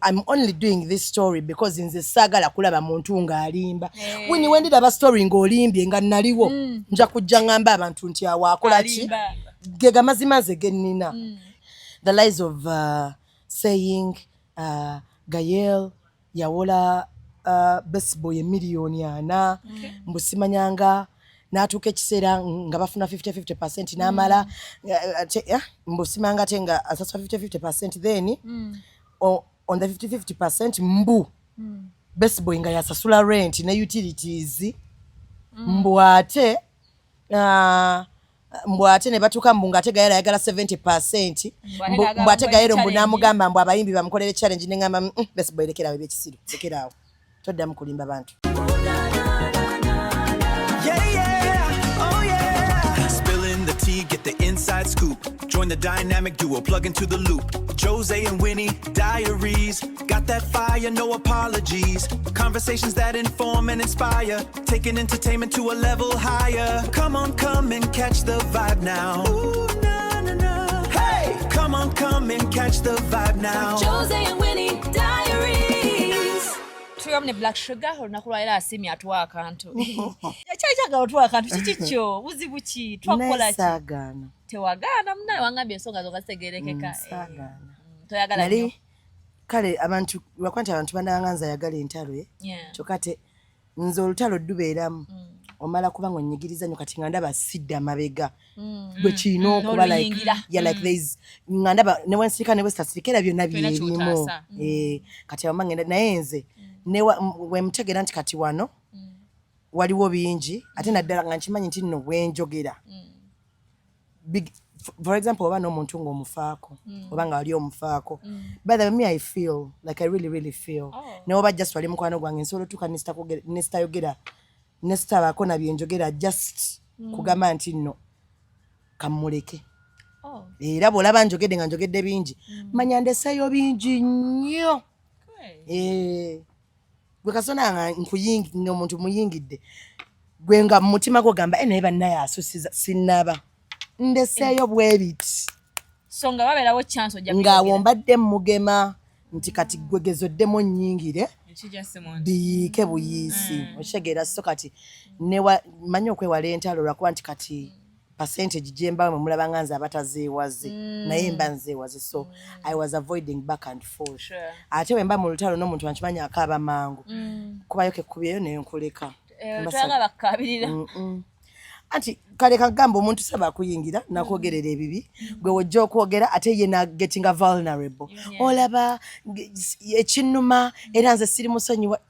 I'm only doing this story because nze saagala kulaba muntu ng'alimba. Wini wendira story ng'olimbye nga naliwo nja kujja ngamba abantu nti awakola ki gega mazimaze gennina. The lies of saying Gael yawola Best Boy miliyoni 4 mbusimanyanga n'atuuka ekiseera nga bafuna 50% n'amala mbusimanga ate nga asasula 50% then on the 50% mbu Best Boy nga yasasula rent ne utilities mbu ate ne batuuka mbu ng'ate Gael ayagala 70% mbu ate Gael mbu n'amugamba mbu abayimbi bamukolere challenge ne ngamba Best Boy lekerawo ebyekisiru lekerawo toddamu kulimba bantu. Get the inside scoop. Join the dynamic duo, plug into the loop. Jose and Winnie, diaries. Got that fire, no apologies. Conversations that inform and inspire. Taking entertainment to a level higher. Come on, come and catch the vibe now. Ooh, na, na, na. Hey, come on, come and catch the vibe now. Jose and Winnie, diaries. Tuyamne Black Sugar olunaku era asimya atwa akantu. Ekyayitaga otwa akantu kikikyo buzibu ki twakola ki? Nesagaana. Tewagaana munaye wangambye ensonga zo gasegerekeka. Toyagala nali kale abantu wakwanta abantu bananganza yagala entalo kyokka te nze olutalo dubeeramu omala kuba ng'onyigiriza nnyo kati nga ndaba sidda amabega bwe kirina okuba like there is nga ndaba ne wensirika ne westasirika era byonna byerimu kati wama ngenda naye nze wemutegeera nti kati wano waliwo bingi ate naddala nga nkimanyi nti nno bwenjogera for example oba n'omuntu ng'omufaako oba nga wali omufaako by the way me I feel like I really feel ne oba just wali mukwano gwange nsobola otuuka nesitayogera nesitabaako na byenjogera just kugamba nti nno kamuleke era bw'olaba njogedde nga njogedde bingi manya ndeseeyo bingi nnyo gwe kasona nga nkuyingi omuntu muyingidde gwe nga mu mutima gwo gamba naye bannaye asusiza sinnaba ndeseeyo bwebiti so nga babeerawo chance ojja ng'awo mbadde mugema nti kati gwegezoddemu nnyingire biyiike buyiisi okitegeera so kati manyi okwewala entalo lwakuba nti kati percentage gyembawe mulaba nga nze abatazeewaze naye mba nzeewaze so I was avoiding back and forth ate we mba mu lutalo n'omuntu wankimanyi akaaba mangu kubayo kekubyeyo naye nkuleka twagala bakabirira anti kale kagamba omuntu saba akuyingira nakwogerera ebibi gwe wojja okwogera ate ye na getting a vulnerable olaba ekinnuma era nze siri musonyiwa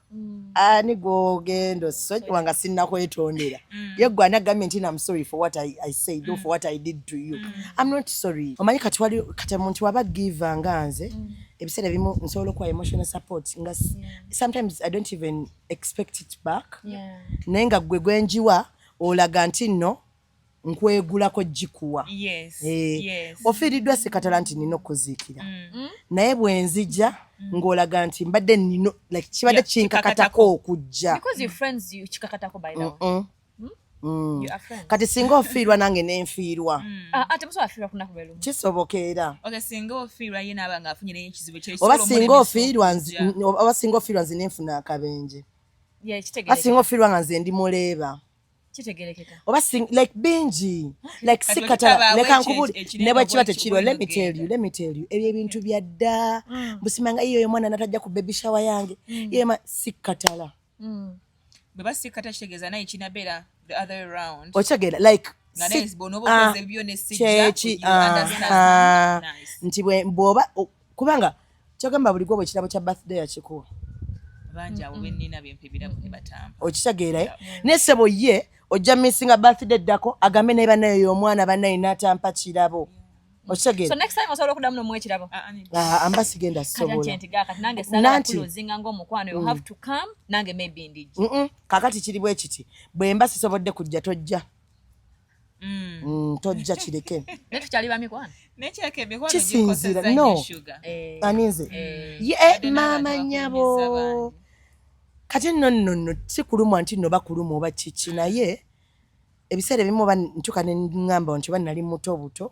ani gwogenda osonyiwa nga sinnakwetondera ye gwe anagambye nti I'm sorry for what I said or for what I did to you I'm not sorry omanyi kati wali kati omuntu waba giva nga nze ebiseera ebimu nsobola okuwa emotional support nga sometimes I don't even expect it back naye nga gwe gwenjiwa olaga nti nno nkwegulako jikuwa ofiiriddwa sikatala nti nina okuziikira naye bwenzija ng'olaga nti mbadde nino like kibadde kinkakatako okujja kati singa ofiirwa nange nenfiirwa kisobokera oba singa ofiirwa nze nenfuna akabenje oba singa ofiirwa nga nze ndi muleeba oba like bingi like sikatala leka nkubuli ne bwe kiba tekirwa let me tell you ebyo ebintu bya dda busimanga iyo mwana natajja ku baby shower yange yema sikatala bwe sikatala kitegeeza naye kinabeera the other way around okitegeera like nti bw'oba kubanga kyogamba buli gwe bwe kirabo kya birthday yakikuwa bangi abo bennina byempe birabo ne batamba okitegeera nesebo ye ojja missinga birthday ddako agambe naye bannaye y'omwana bannaye n'atampa kirabo okitegeera so next time osobola okuddamu n'omuwa ekirabo amba sigenda sobola kati nange saagala kulozinga ng'omukwano you have to come nange maybe ndijja kakati kiri bwe kiti bwe mba sisobodde kujja tojja tojja kireke naye tukyali ba mikwano kisinzira no aninze maama nnyabo kati nno si kulumwa nti nno bakuluma oba kiki naye ebiseera ebimu ntuka ne ŋŋamba nti oba nali muto buto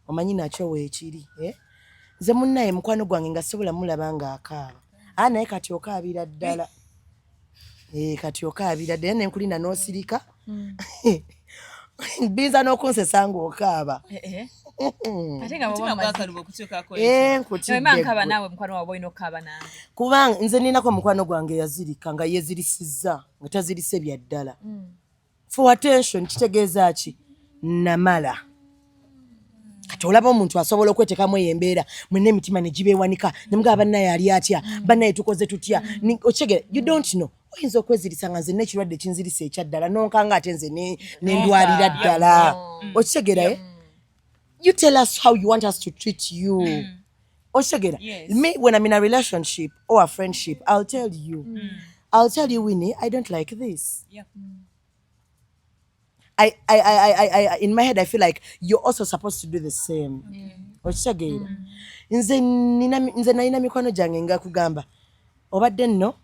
omanyi nakyo weekiri nze munnaye mukwano gwange nga sobola mulaba nga akaaba naye kati okaabira ddala kati okaabira ddala nenkulina n'osirika binza n'okunsesa ng'okaaba kubanga nze ninako mukwano gwange yazirika nga yezirisizza nga tazirise bya ddala for attention kitegeeza ki namala kati olaba omuntu asobola okweteekamu eyo embeera mwena emitima ne gibeewanika ne mugaba bannaye ali atya bannaye tukoze tutya okigera you don't know oyinza okwezirisa nga nze n'ekirwadde kinzirisa ekyaddala nonkanga ate nze nendwalira ddala okitegeerayo you tell us how you want us to treat you okitegeera me when I'm in a relationship or a friendship I'll tell you Winnie I don't like this I in my head I feel like you're also supposed to do the same. Okitegeera. Nze nalina mikono gyange nga kugamba. Obadde nno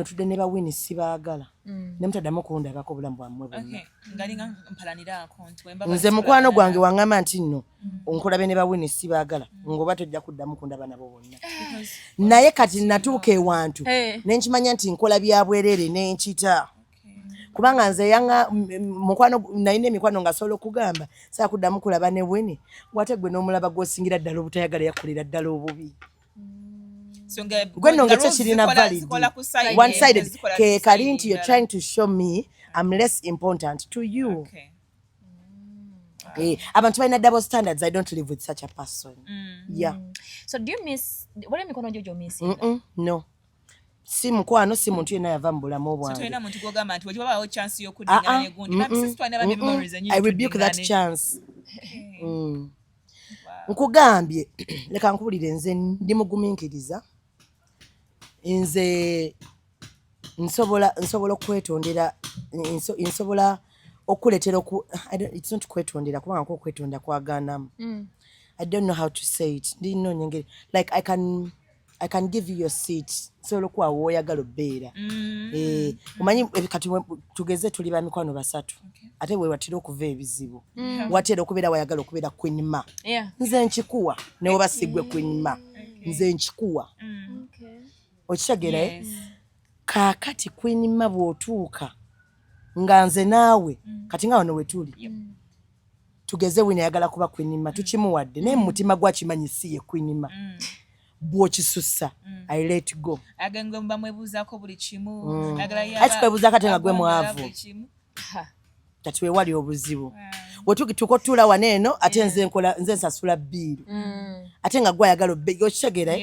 tudde ne bawini sibaagala. Ne mutaddamu okundabako obulamu bwammwe bwonna. Ngalinga mpalaniraako nze mukwano gwange waŋŋamba nti nno onkulabe ne bawini sibaagala ng'oba tojja kuddamu kundaba nabo bonna. Naye kati natuuka ewantu ne nkimanya nti nkola bya bwereere ne nkita. Kubanga nze yanga mukwano nalina emikwano nga asobola okugamba saakuddamu kulaba ne bwini wate gwe n'omulaba gw'osingira ddala obutayagala yakolera ddala obubi gwe nno nga kirina valid one sided ke kali nti you're trying to show me I'm less important to you abantu balina double standards I don't live with such a person yeah so do you miss wale mikono jojo miss no si mukwano si muntu yenna yava mu bulamu bwange I rebuke that chance nkugambye leka nkubulire nze ndi mugumiikiriza nze nsobola okwetondera nsobola okuletera it's not kwetondera kubanga okwetonda kwagaanamu I don't know how to say it ndino nyengeri like I can give you your seat so kuwa woyagala obeera omanyi kati tugeze tuli ba mikwano basatu ate we watira okuva ebizibu watera okubeera wayagala okubeera Queen Ma nze nkikuwa ne oba sigwe Queen Ma nze nkikuwa okitegeera kaakati Queen Ma bw'otuuka nga nze naawe kati nga wano we tuli tugeze wina ayagala kuba Queen Ma tukimuwadde naye mu mutima gwakimanyi si ye Queen Ma bw'okisussa I let go agenge mbamwebuuzaako buli kimu ati kwebuuzaako ate nga gwe mwavu kati wewali obuzibu wetuko tula wano eno ate nze nsasula bbiiru ate nga gwe ayagala okitegeera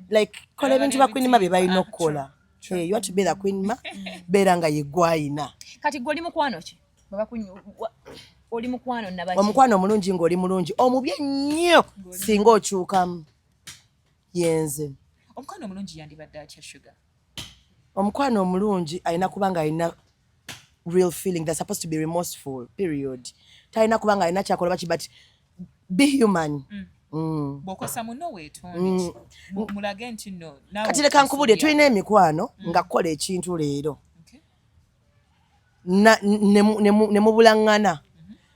like kola ebintu ba Queen Ma bye balina okukola you want to be the Queen Ma beera nga ye gwayina kati gwe oli mukwano ki oli mukwano nabaki omukwano omulungi ng'oli mulungi omubi ennyo singa okyukamu yenze omukwano omulungi yandibadde atya Sugar omukwano omulungi alina kuba nga alina real feeling they're supposed to be remorseful period talina kuba nga alina kyakola baki but be human bw'okosa muno weetonde mulage nti nno kati leka nkubulire tulina emikwano nga kukola ekintu leero ne mubulaŋŋana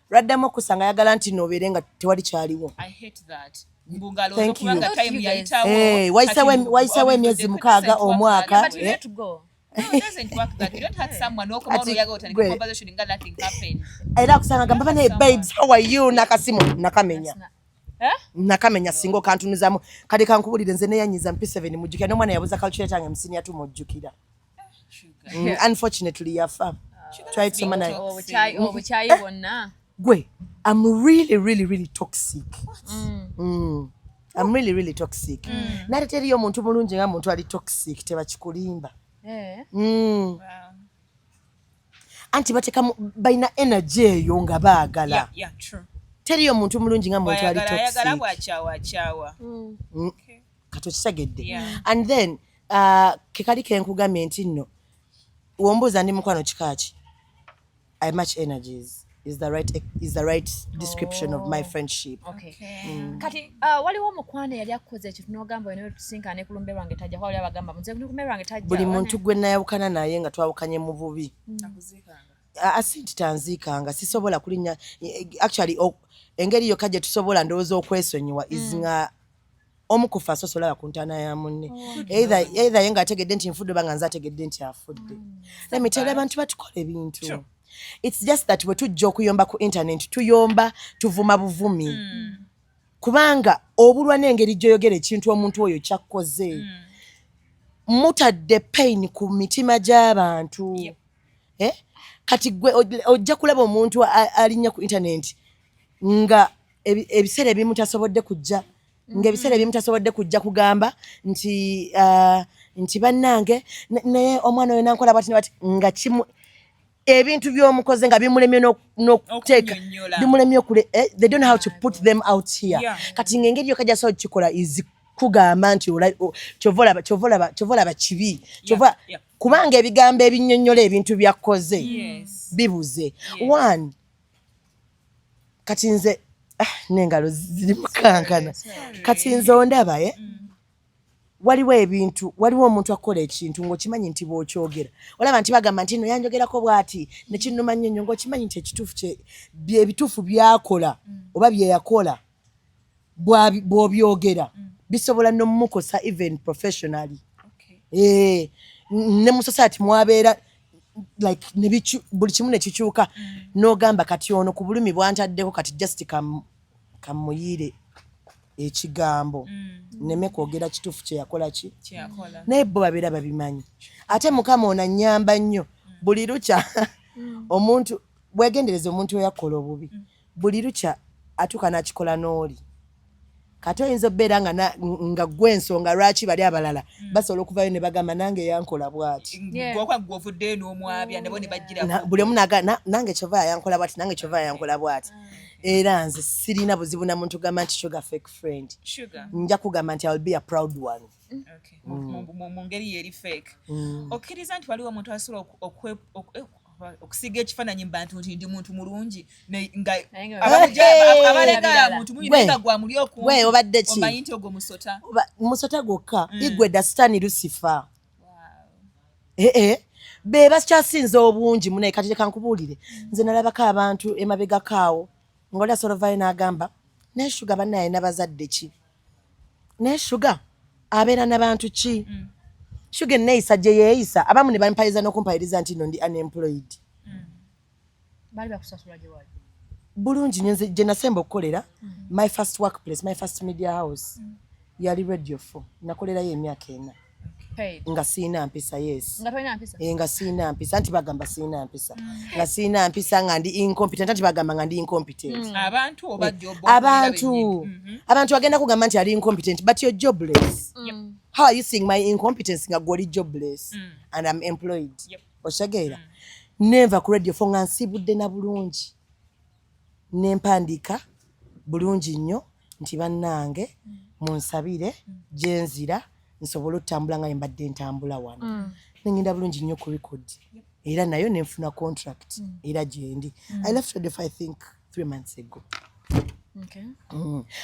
lwaddamu okusanga ayagala nti noobeere nga tewali kyaliwo Thank you. Wayisawo emyezi 6 omwaka era akusanga gamba bane babes how are you nakasimu nakamenya singa okantunuzamu kale kankubulire nze neyanyiza P7 mujjukira n'omwana yabuza calculator yange musini yatu mujjukira unfortunately yafa tried so many obuchayi bonna gwe I'm really toxic I'm really toxic nate teriyo omuntu mulungi nga muntu ali toxic tebakikulimba anti bateka balina energy eyo nga baagala teriyo omuntu mulungi nga muntu ali toxic kati okitegeedde and then kekali kenkugambye nti nno wombuuza ndi mukwano kikaaki I match energies is the right description of my friendship. Okay. Kati waliwo mukwano yali akoze ekintu n'ogamba wena tusinkane ku lumbe lwange tajja wali abagamba muze ku lumbe lwange tajja buli muntu gwe nayawukana naye nga twawukanye mu bubi asinti tanziikanga sisobola kulinnya actually engeri yokka gye tusobola ndowooza okwesonyiwa is nga omukufa asosola ku ntaana ya munne either ye ng'ategedde nti nfudde oba nga nze ategedde nti afudde. Let me tell you, abantu batukola ebintu. It's just that bwe tujja okuyomba ku internet tuyomba tuvuma buvumi kubanga obulwa n'engeri gy'oyogera ekintu omuntu oyo kyakkoze mutadde pain ku mitima gy'abantu. Kati gwe ojja kulaba omuntu alinnya ku internet nga ebiseera ebimu tasobodde kujja ng'ebiseera ebimu tasobodde kujja kugamba nti bannange naye omwana oyo nankola bati bati nga kimu ebintu by'omukoze nga bimulemye n'okuteeka bimulemye okule they don't know how to put them out here. Kati ng'engeri yokka gy'asobola okukikola is kugamba nti kyovolaba kibi kubanga ebigambo ebinnyonnyola ebintu byakkoze bibuze. One kati nze n'engalo ziri mukankana kati nze ondaba waliwo omuntu akola ekintu ng'okimanyi nti bw'okyogera olaba nti bagamba nti no yanjogerako bw'ati ne kinnuma nnyo ng'okimanyi nti ebituufu byakola oba bye yakola bw'obyogera bisobola n'omukosa even professionally. Ne mu society mwabeera like buli kimu ne kikyuka n'ogamba kati ono ku bulumi bwantaddeko kati just kamuyire ekigambo neme kwogera kituufu kye yakola ki naye bo babeera babimanyi. Ate Mukama ono annyamba nnyo buli lukya omuntu bwegendereza omuntu oyakola obubi buli lukya atuuka n'akikola n'oli kati oyinza obbeera nga gwe ensonga lwaki bali abalala basobola okuvayo ne bagamba nange yankola bw'ati buli omu nange kyova yankola bw'ati nange kyova yankola bw'ati. Era nze sirina buzibu na muntu gamba nti sugar fake friend nja kugamba nti I will be a proud one. mu ngeri yeri fake. Okkiriza nti waliwo omuntu asobola okusiga ekifaananyi bantu nti ndi muntu mulungi abalega muntu muyinga gwa muli okumwe obadde ki omanyi nti ogwo musota gwokka igwe dasitani Lucifer. Be bakyasinza obungi munaye kati leka nkubuulire nze nalabako abantu emabega kaawo ng'oli asobola n'agamba naye Sugar bannaye n'abazadde ki naye Sugar abeera n'abantu ki Sugar enneeyisa gye yeeyisa abamu ne bampayiriza n'okumpayiriza nti no ndi unemployed. Bali bakusasula gye wali bulungi nze gye nasemba okukolera my first workplace my first media house yali Radio 4 nakolerayo emyaka 4 nga siina mpisa. Nga siina mpisa anti bagamba siina mpisa nga siina mpisa nga ndi incompetent anti bagamba nga ndi incompetent. Abantu bagenda kugamba nti ali incompetent but you're jobless. How are you seeing my incompetence nga gwoli jobless and I'm employed? Oshageera never ku Radio 4 nga nsibudde na bulungi nempandiika bulungi nnyo nti bannange munsabire gyenzira nsobola otambula nga mbadde ntambula wano nengenda bulungi nnyo ku record era nayo nenfuna contract era gyendi. I left Radio 4 I think 3 months ago.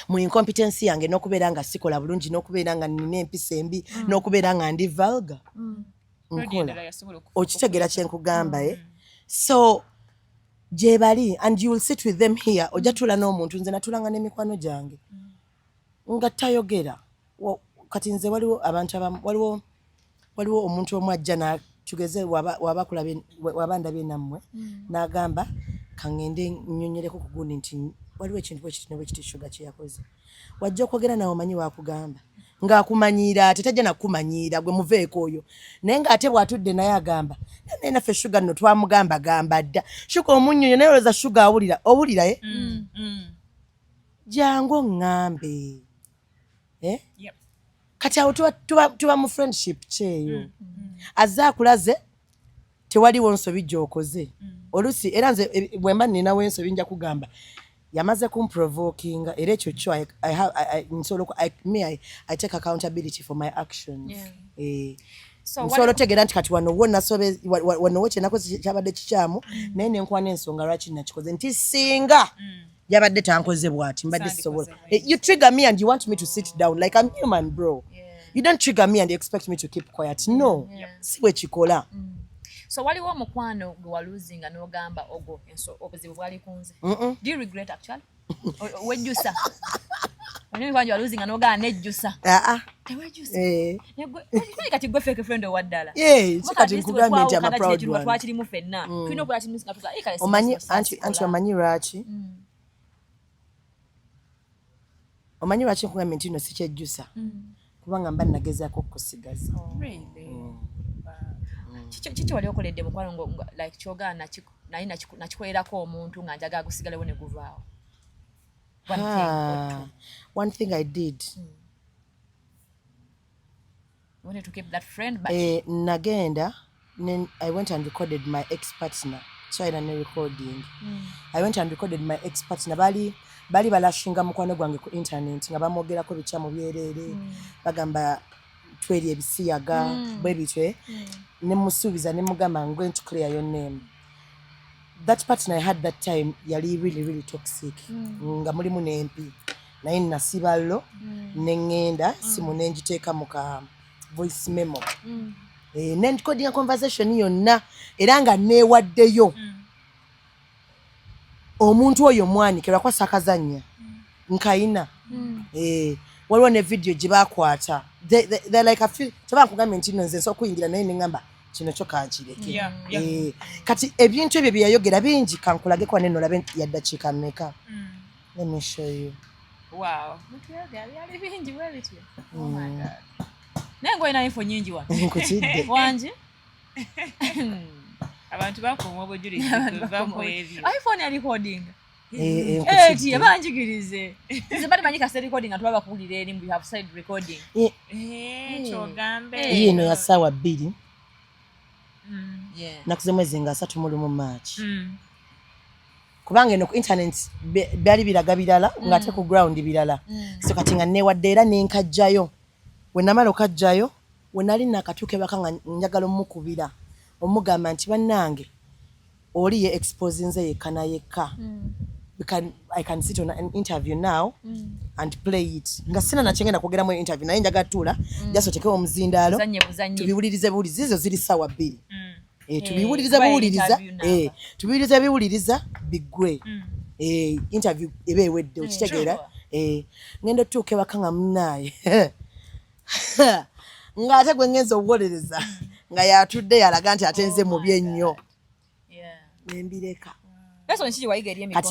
Mu incompetence yange n'okubeera nga sikola bulungi n'okubeera nga nina empisa embi n'okubeera nga ndi vulgar nkola okitegeera kye nkugamba so gye bali and you will sit with them here ojja tula n'omuntu nze natulanga n'emikwano gyange nga tayogera kati nze waliwo abantu abamu waliwo omuntu omu ajja tugeze wabandabye nammwe n'agamba kangende nnyonyereko ku gundi nti waliwo ekintu bwe kiti Sugar kye yakoze wajja okwogera nawe omanyi waakugamba ng'akumanyiira ate tajja nakumanyiira gwe muveeko oyo naye ng'ate bw'atudde naye agamba naye naffe Sugar nno twamugamba gamba dda Sugar omunyonyo naye olowooza Sugar owulira jangu oŋŋambe kati awo tuba mu friendship kyeyo azze akulaze tewaliwo nsobi gy'okoze oluusi era nze bwe mba ninawo ensobi nja kugamba yamaze kumprovokinga era ekyo kyo I take accountability for my actions. Nsobola otegeera nti kati wano wo kye nakoze kyabadde kikyamu naye nenkwana ensonga lwaki nakikoze nti singa yabadde tankoze bw'ati mbadde sisobola. You trigger me and you want me to sit down like I'm human bro. You don't trigger me and you expect me to keep quiet. No. Si bwe kikola. So waliwo omukwano gwe waluzinga n'ogamba obuzibu bwali kunze. Do you regret actually? Wejjusa? Wani kwanjye waluzinga n'ogaa nejjusa. Tewejjusa. Kati gwe fake friend owaddala. Kati nkugambye nti ama proud one. Twakirimu ffenna. Tulina okukola kintu nga tuga kale. Omanyi lwaki? Omanyi lwaki nkugambye nti no sikyejjusa? Kubanga mba nagezaako okusigaza. Kiki wali okoledde mukwano like kyogaana naye nakikolerako omuntu nga njaga gusigalewo ne guvaawo? One thing I did. You wanted to keep that friend back? Nagenda, then I went and recorded my ex-partner. So I done a recording. I went and recorded my ex-partner. Bali balashinga mukwano gwange ku internet nga bamogerako bichamu byerere. Bagamba tweri ebisiyaga bwe bitwe. Ne musubiza ne mugamba I'm going to clear your name. That partner I had that time yali really toxic. Nga mulimu nempi. Naye nasibalo nengenda simu nenjiteeka muka voice memo. Nencoding conversation yonna era nga neewaddeyo. Omuntu oyo mwanikirwa kwa sakazanya. Nkaina. Waliwo ne video gye bakwata. They're like a few. Tabakugambye nti nze nso kuyingira naye nengamba kino kyo kankireke. Kati ebintu ebyo bye yayogera bingi kankulage kwa neno labe yaddakiika mmeka. Let me show you. Wow. Byali bingi bwe bityo. Oh my God. Nengo ina info nyingi wa. Nkutidde. Wanje? Abantu bakoma obujulizi bavako ebyo. iPhone ya recording. Nkutidde. Yabanjigirize. Nze bali manyika se recording atwaba kuwulira eri mu have side recording. Kyogambe. Yino ya sawa 2. Yeah. Nakuze mwezi nga 3 mu March. Kubanga eno ku internet byali biraga birala ngate ku ground birala. So kati nga newadde era nenkajjayo. We namalo kajjayo we nali nakatuke bakanga njagala omukubira. Omugamba nti bannange oli ye expose nze yekana yekka. I can sit on an interview now and play it. Nga sina nachengenda kwogera mu interview naye njaga tula just otekewo omuzindaalo. Tubiwulirize bulizi zo ziri sawa 2. Tubiwuliriza biwuliriza bigwe. Interview ebe ewedde okitegeera. Ngendo tuke bakanga munnaye. Nga ate gwe ngenza obuwolereza nga yatudde yalaga nti atenze mu byennyo. Nembireka.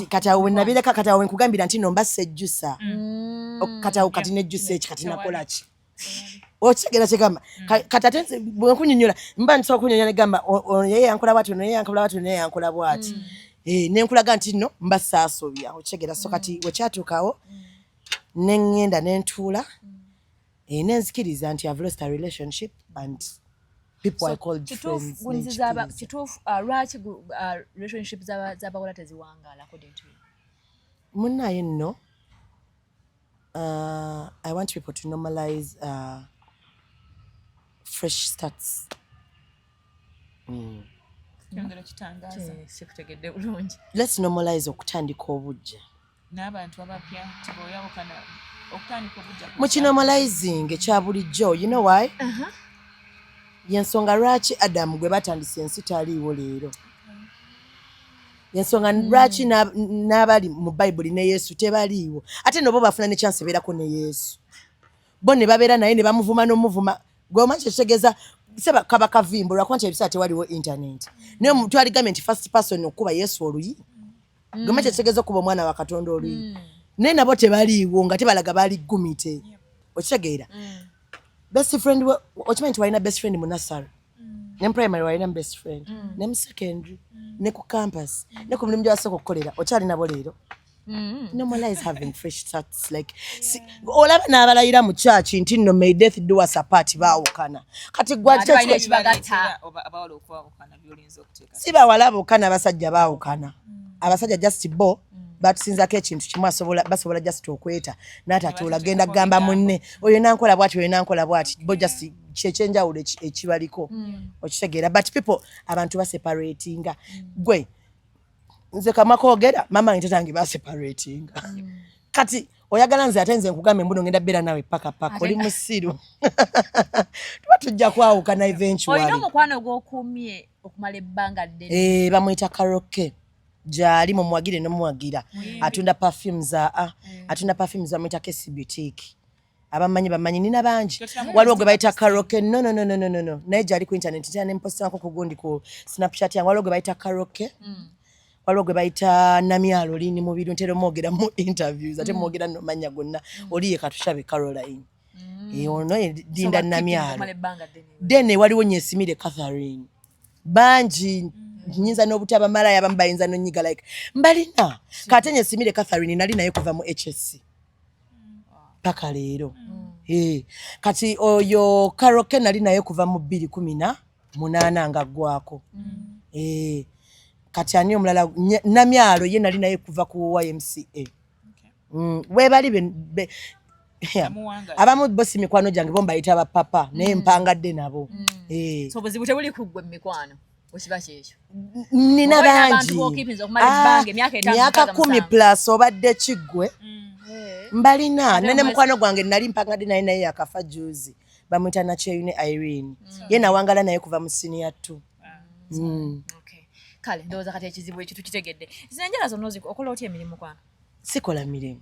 Kati awo nabireka kati awo nkugambira nti no mbase ejjusa. Kati awo kati nejjusa eki kati nakola ki. Okigera kigamba kati atenze bwe nkunyonyola mba nsobola kunyonyola gamba yeye yankola bwati naye yankola bwati naye yankola bwati. Nenkulaga nti no mbasa asobya okigera so kati we kyatukawo nengenda nentuula. Nenzikiriza nti I've lost a relationship and people I called friends. Kituufu lwaki relationship z'abakola teziwangaala according to you? Munnaye nno I want people to normalize fresh starts. Let's normalize okutandika obujja. N'abantu abapya tiboyawukana okutandika obujja. Mukinormalizing ekya bulijjo, you know why? Yensonga lwaki Adamu gwe batandise ensi taliiwo leero. Yensonga lwaki n'abali mu Bible ne Yesu tebaliiwo. Ate no bo bafuna ne chance beerako ne Yesu. Bo ne babeera naye ne bamuvuma n'omuvuma. Gwe omanyi kyekitegeza seba kaba kavimbo lwakuba nti ebiseera tewaliwo internet. Naye omuntu aligambye nti first person okuba Yesu oluyi. Gwe omanyi kyekitegeza okuba omwana wa Katonda oluyi. Naye nabo tebaliiwo nga tebalaga baali gumite. Okitegeera. Best friend okimanyi nti walina best friend mu nursery. Ne primary walina best friend. Ne mu secondary. Ne ku campus. Ne ku mulimu gy'abasooka okukolera. Okyalina bo leero. Normalize having fresh starts. Like, olaba n'abalayira mu church nti no may death do us apart baawukana. Kati gwa church abawala okuwawukana by'olinza okuteeka. Si bawala bookana abasajja baawukana. Abasajja just bo batusinzako ekintu kimu basobola just okweta n'atatuula genda gamba munne oyo nankola bwati oyo nankola bwati bo just kyekyenjawulo ekibaliko okitegeera but people abantu baseparatinga gwe nze kamakoogera mama nti tangi baseparatinga kati oyagala nze ate nze nkugambe mbuno ngenda beera nawe paka oli musiru tuba tujja kwawukana eventually olina omukwano gw'okumye okumala ebbanga ddene bamuyita karoke gyali mumwagire nomwagira atunda perfumes atunda perfumes bamwita Kesi Boutique bamanyi nina bangi waliwo gwe bayita Karaoke no naye gyali ku internet ntina nempositako ku gundi ku Snapchat yange waliwo gwe bayita Karaoke waliwo gwe bayita Namyalo lini mu bintu ntera omwogera mu interviews ate mwogera nomanya gonna oliye Katushabe Caroline ono Dinda Namyalo dene waliwo Nyesimire Catherine bangi nyinza n'obutaba malaya abamu bayinza nonyiga like mbalina kate Nyesimire Catherine nali naye kuva mu HSC paka leero kati oyo Karaoke nali naye kuva mu 2018 nga gwako kati ani omulala Namyalo ye nali naye kuva ku YMCA webali abamu bosi mikwano gyange bo mbayita bapapa naye mpangadde nabo so buzibu tebuli kuggwe mu mikwano okiba kyekyo nina bangi myaka 10 plus obadde kiggwe mbalina nene mukwano gwange nali mpangadde naye yakafa juzi bamwita Nakyeyune Irene ye nawangala naye kuva mu senior 2 kale ndowooza kati ekizibu ekyo tukitegedde zino enjala zonna okola otya emirimu kwana sikola mirimu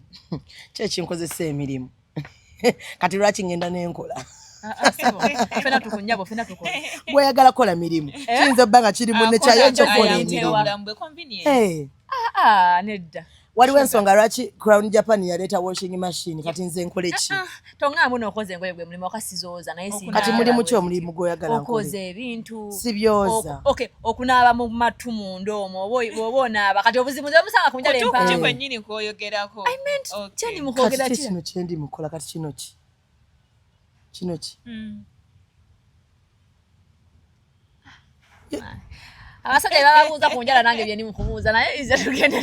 kyekinkozesa emirimu kati lwaki ngenda nenkola fena tukunyabo fena tukola bweyagala kola mirimu kiyinza obba nga kirimu nekyayo kyokola emirimu nedda waliwo ensonga lwaki Crown Japan yaleeta washing machine kati nze nkole ki tongaamu nookoza engoye gwe mulimu okasizooza naye kati mulimu ki omulimu gw'oyagala okoza ebintu sibyoza okunaaba mu matu munda omwo oba onaaba kati obuzibu nze busanga ku njala empaa kwennyini kwoyogerako kyeni mukwogera kati kino kyendi mukola kati kino ki abasajja bababuuza ku njala nange bye nimukubuuza naye ize tugende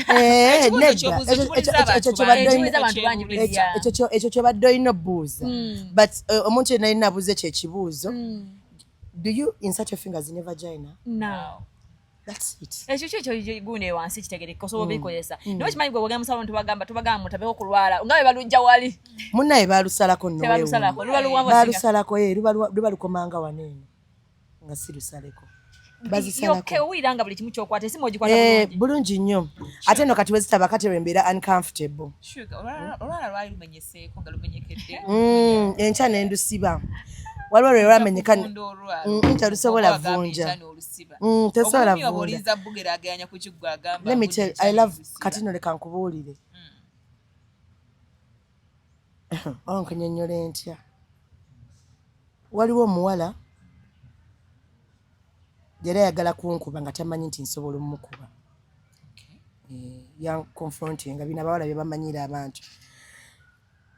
ekyo kyobadde olina obuuza but omuntu yenna alina abuuza ekyo ekibuuzo do you insert your fingers in your vagina? No. That's it. Ekyo kyo gune wansi kitegereka osobola bikozesa niwe kimanyi gwe bogamba musalo tubagamba mutabeko kulwala ngabe balujja wali munnaye balusalako nno balusalako luba lukomanga wanene nga si lusaleko yoke uwiranga buli kimu kyokwata esimu ogikwata bulungi nnyo ate no kati wezitaba kati embeera uncomfortable olwala lwali lumenyeseeko nga lumenyekedde enkya nendusiba waliwo lwe lwamenyeka telusobola vunja tesobola vunja let me tell I love kati no leka nkubuulire onkenyonyola ntya waliwo omuwala yali ayagala kunkuba nga tamanyi nti nsobola omukuba confronting nga bino abawala bye bamanyira abantu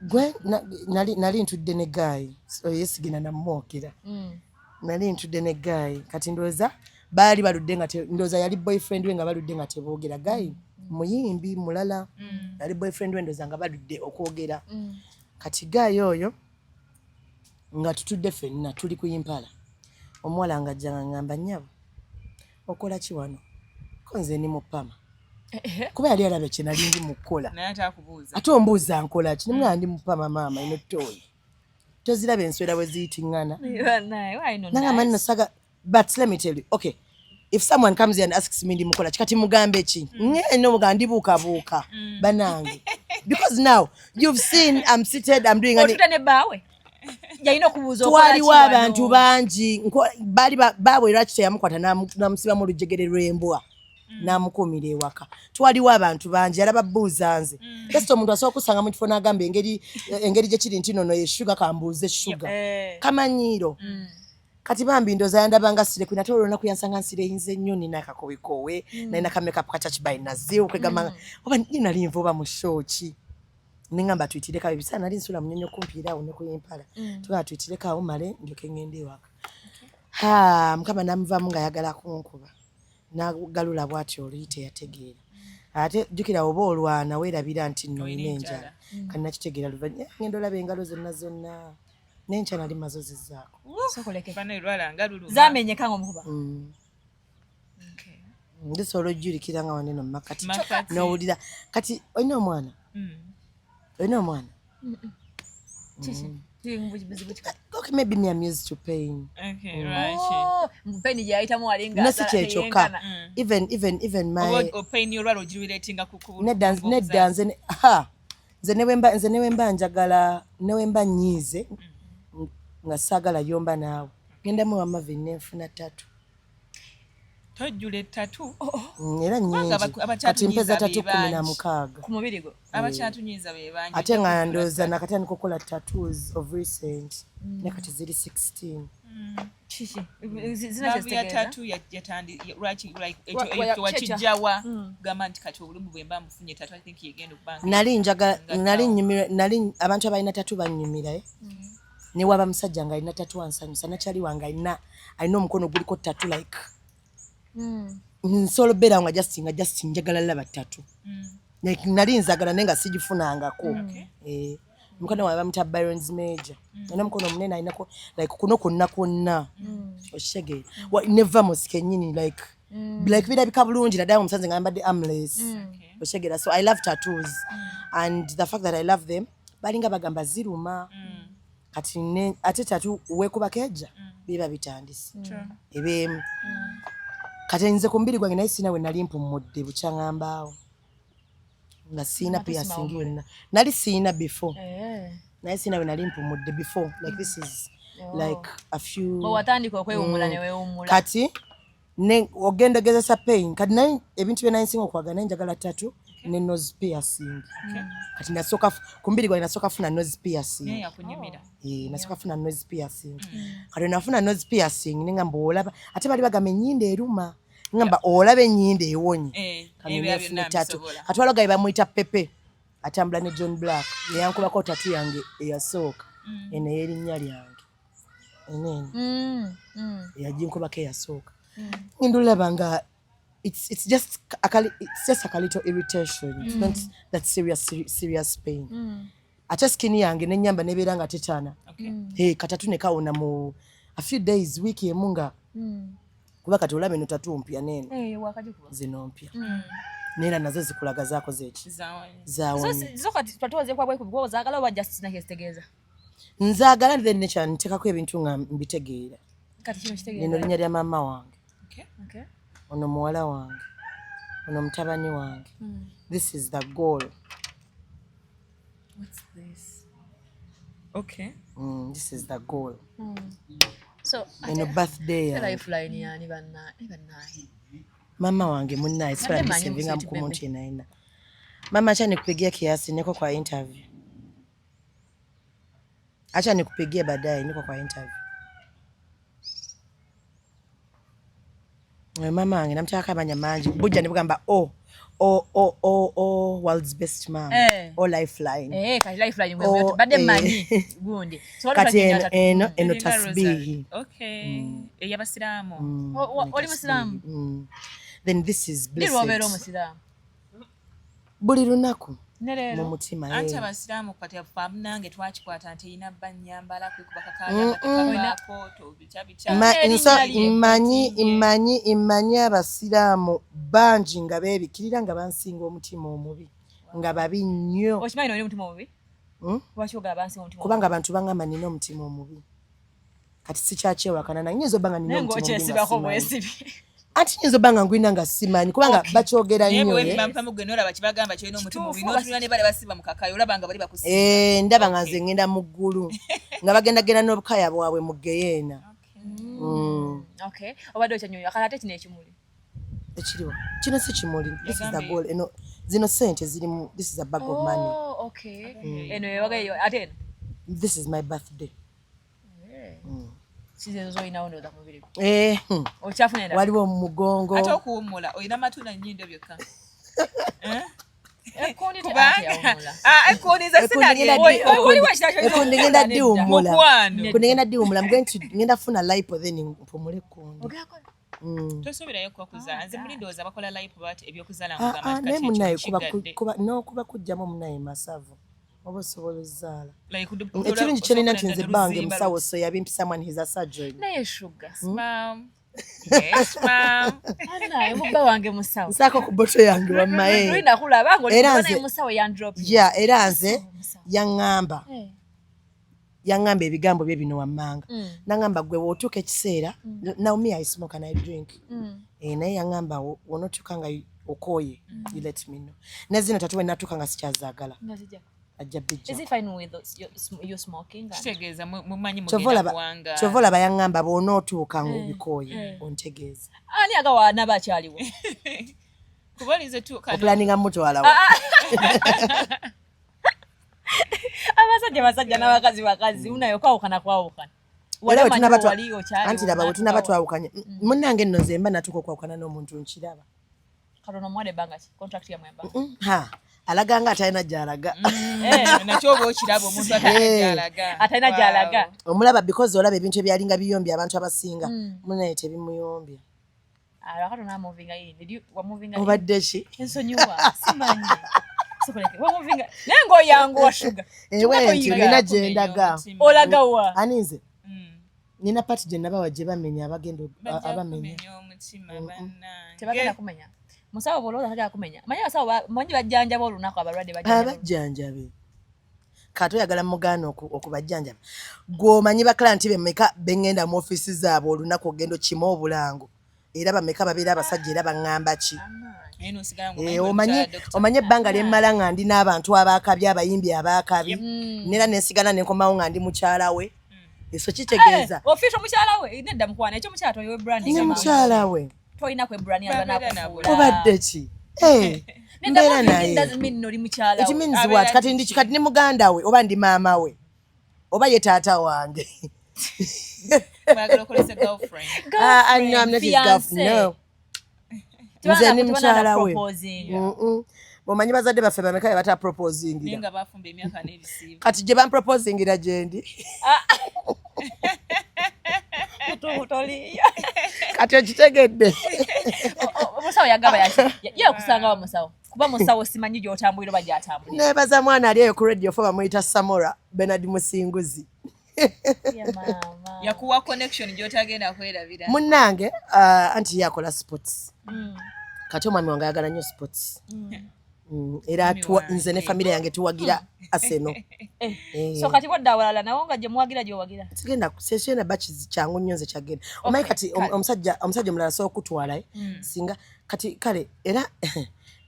gwe nali ntudde ne gaayi yesigina namwokera nali ntudde ne gaayi kati ndowooza baali baludde nga ndowooza yali boyfriend we nga baludde nga teboogera gaayi muyimbi mulala yali boyfriend we ndowooza nga baludde okwogera kati gaayi oyo nga tutudde ffenna tuli ku Impala omuwala nga ajjanga ngamba nnyabo okola ki wano ko nze ndi mu Pama kuba yali alabye kye nali ndi mu kukola ate ombuuza nkola ki nimwe ndi mu Pama maama ino toyi toziraba enswera bwe ziyitingana nangamba nno saga but let me tell you okay if someone comes here and asks me ndi mukola ki kati mugambe ki ngeno muga ndi buukabuuka banange because now you've seen I'm seated I'm doing otutane bawe yalina okubuuza twaliwo abantu bangi baali baabwe lwaki teyamukwata namusiba mu lujegere lw'embwa namukuumira ewaka twaliwo abantu bangi alaba buuza nze esi omuntu asobola okusanga mu kifo n'agamba engeri gye kiri nti nono eshuga kambuuze eshuga kamanyiiro kati bambi ndooza yandabanga sirekwina ate olunaku yansanga nsireyinza ennyo nina akakowikowe nalina kamekapu kacakibayi nazeewo kwegamba oba nali nva oba mu shooki ningamba tuitireka ebisa nali nsula munyonyo kumpiira awo ne ku Impala tuba tuitireka awo male ndyoke ngende ewaka mukama namuvamu nga ayagala kunkuba nagalula bw'ati oluyite yategeera ate jjukira oba olwana weerabira nti nno olina enjala kati nakitegeera luvannyuma ngenda olaba engalo zonna n'enkya nali mazo zizzaako zamenyeka ng'omukuba ndisobola ojjulikira nga waneno mu makati n'owulira kati olina omwana Okay, maybe me I'm used to pain. Okay, right. Mpeni yaitamu walinga. No si kyekyokka. Even my Pain olwala ogirelatinga ku nedda nze ne wemba njagala ne wemba nnyiize nga saagala yomba naawe ngenda mu wamavi nenfuna tatu tojjula ettatu era nnyingi kati mpeza tatu 16 ku mubiri gwo. abakyatunyiza be bangi ate nga ndowooza nakatandika okukola tattoos of recent ne kati ziri 16. Kiki? ya tatu wakijjawa gamba nti kati obulumi bwe mba mufunye tatu I think yegenda okubanga nali abantu abalina tatu bannyumira ne waba musajja nga alina tatu ansanyusa nakyali wange alina omukono guliko tatu like nsolo beera nga just njagala laba tatu nali nzagala naye nga sigifunangako mukono wawe bamuta Byron's Major alina mukono munene alinako like kuno kwonna oshege neva musike nyini like birabika bulungi naddala omusanze nga yambadde armless oshegera. So I love tattoos and the fact that I love them balinga bagamba ziruma kati ate tatu weekubako ejja biba bitandise ebemu kati nze ku mbiri gwange naye siina we nali mpummudde bukyangambaawo nga siina piercing yonna nali siina before naye siina we nali mpummudde before like this is like a few watandika okwewummula ne weewummula kati ogenda ogezesa pain kati naye ebintu bye naye nsinga okwagala naye njagala tatu ne nose piercing kati nasooka ku mbiri gwange nasooka funa nose piercing nasooka funa nose piercing kati nafuna nose piercing nengamba olaba ate bali bagamba enyindo eruma ngamba olaba enyindo ewonye kanefuna tatu kati walogaye bamuyita Pepe atambula ne John Black yeyankubako tatu yange eyasooka eno ey'erinnya lyange enene eyaginkubako eyasooka ndulaba nga it's just a little irritation. It's not that serious pain. Ate skin yange nenyamba nebeera nga tetana katatu ne kawona mu a few days wiki emunga kuba kati olabe no tatu mpya nene zino mpya nera nazo zikulaga zaako zeki zawoni so kati twatoze kwa bwe zaagala oba just nakestegeeza nzaagala then nature ntekako ebintu nga mbitegeera kati kino kitegeeza nino linnya lya mama wange okay ono muwala wange ono mutabani wange this is the goal. What's this? Okay. This is the goal. So eno birthday ya lifeline yani banna mama wange munnaye sipala ndisevinga mkumonti naina mama acha nikupigia kiasi niko kwa interview acha nikupigia baadaye niko kwa interview. Mama wange namtaka amanya manji bujja nibugamba world's best mom lifeline kati lifeline ngwe badde manyi gundi so kati eno tasbihi ey'abasiraamu oli musiraamu then this is blessed obeera omusiraamu buli lunaku nerero mu mutima anti abasiraamu kati afamu nange twakikwata nti erina banyambala kwekuba kakaaako imanyi abasiraamu bangi nga beebikirira nga bansinga omutima omubi nga babi nnyo okimanyi noli omutima omubi lwaki ogala bansinga omutima kubanga abantu bangamba nina omutima omubi kati sikyakyewakana naye nyinza obanga nina omutima omubi anti nyinza obanga ngwina nga simanyi kubanga bakyogera nnyo ndaba nga nze ngenda mu ggulu nga bagendagenda n'obukaya bwabwe mu geyeena obadde okyanyonyo akala ate kino ekimuli ekiriwo kino si kimuli this is the goal eno zino sente zirimu this is a bag of money eno yewageyo ate eno this is my birthday waliwo mugongo ate okuwummula olina matu na nnyindo byokka ngenda diwumula ngenda funa lipo then mpumule kundi tosoberayo kubakuzaala nze muli ndowooza bakola lipo bati ebyokuzaala naye munaye kuba kujjamu munaye masavu oba osobola ozaala ekirungi kyenina nti nze bange musawo so yabimpisamu and his a surgery naye shuga mubba wange musawo nsaako ku boto yange wammaye era nze yaŋŋamba yaŋŋamba ebigambo bye bino wammanga naŋŋamba gwe wootuuka ekiseera now me I smoke and I drink naye yaŋŋamba wonootuuka nga okooye you let me know ne zino tatu we natuuka nga sikyazaagala ajja bijja kitegeeza mumanyi mugenda kuwanga kyova olaba yaŋŋamba bw'onootuuka ng'obikooye ontegeeza ani agawaana bakyaliwo kubalize tu opulaninga mutwalawo abasajja n'abakazi unayo kwawukana anti laba bwe tunaba twawukanye munnange nno nze mba natuuka okwawukana n'omuntu nkiraba katono mwade banga contract ya mwemba alaga nga atalina gy'alaga nakyo oba okiraba omuntu atalina gy'alaga omulaba because olaba ebintu ebyalinga biyombya abantu abasinga munaye tebimuyombya katono amuvinga yindi wamuvinga obadde ki ensonyiwa simanyi sokoleke wamuvinga nengo yangu washuga ewenti nina gye ndaga olagawa aninze nina pati gye nabawa gye bamenya abagenda abamenya tebagenda kumenya musawo boloza tagala kumenya manyi abasawo manyi bajjanjaba olunaku abalwadde bajjanjabe kati oyagala muganda okubajjanjaba gw'omanyi bakilanti bemmeka bengenda mu ofiisi zaabwe olunaku ogenda okima obulango era bameka babeera abasajja era baŋŋamba ki omanye ebbanga lyemmala nga ndi n'abantu abaakabi abayimbi abaakabi nera nensigala nenkomawo nga ndi mukyala we eso kitegeeza ofiisha mukyala we nedda mukwana ekyo mukyala toyiwe branding ne mukyala we toyina kwe branding azanakufuula obadde ki mbeera naye it means what kati ni muganda we oba ndi maama we oba ye taata wange nze ni mukyala we omanyi bazadde baffe bameka be bataproposingira kati gye bamproposingira gyendi kati okitegedde omusawo yagamba ye okusangawo musawo kuba musawo simanyi gy'otambulira oba gy'atambulira nebaza mwana ali eyo ku radio fo bamuyita Samora Bernard Musinguzi yakuwa connection gy'otagenda kwerabira munnange anti yakola sports kati omwami wange ayagala nnyo sports era nze ne famire yange tuwagira Arsenal so kati wadde awalala nawo nga gye muwagira gy'owagira sigenda sesiyena bakizi kyangu nnyo nze kyagenda omanyi kati omusajja omulala asobola okutwala singa kati kale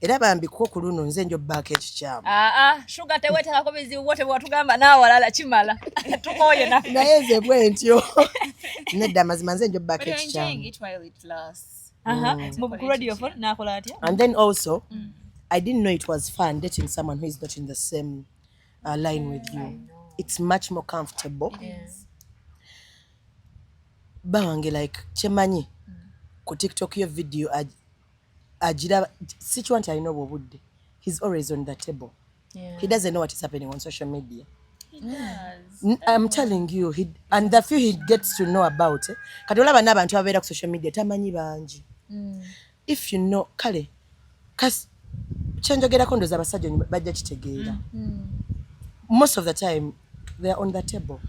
era bambiko ku luno nze njo back ekikyamu shuga teweetekako bizibu wote bwatugamba n'awalala kimala tukooye naye nze bwe ntyo nedda mazima nze njo back ekikyamu and then also I didn't know it was fun dating someone who is not in the same line with you. It's much more comfortable. Bawange like chemanyi ku TikTok your video ajira situation I know would. He's always on the table. He doesn't know what is happening on social media. He does. I'm telling you, and the few he gets to know about it. Kati olaba n'abantu abeera ku social media tamanyi bangi. If you know kale kas kyenjogerako ndoza abasajja bajja kitegeera most of the time they are on the table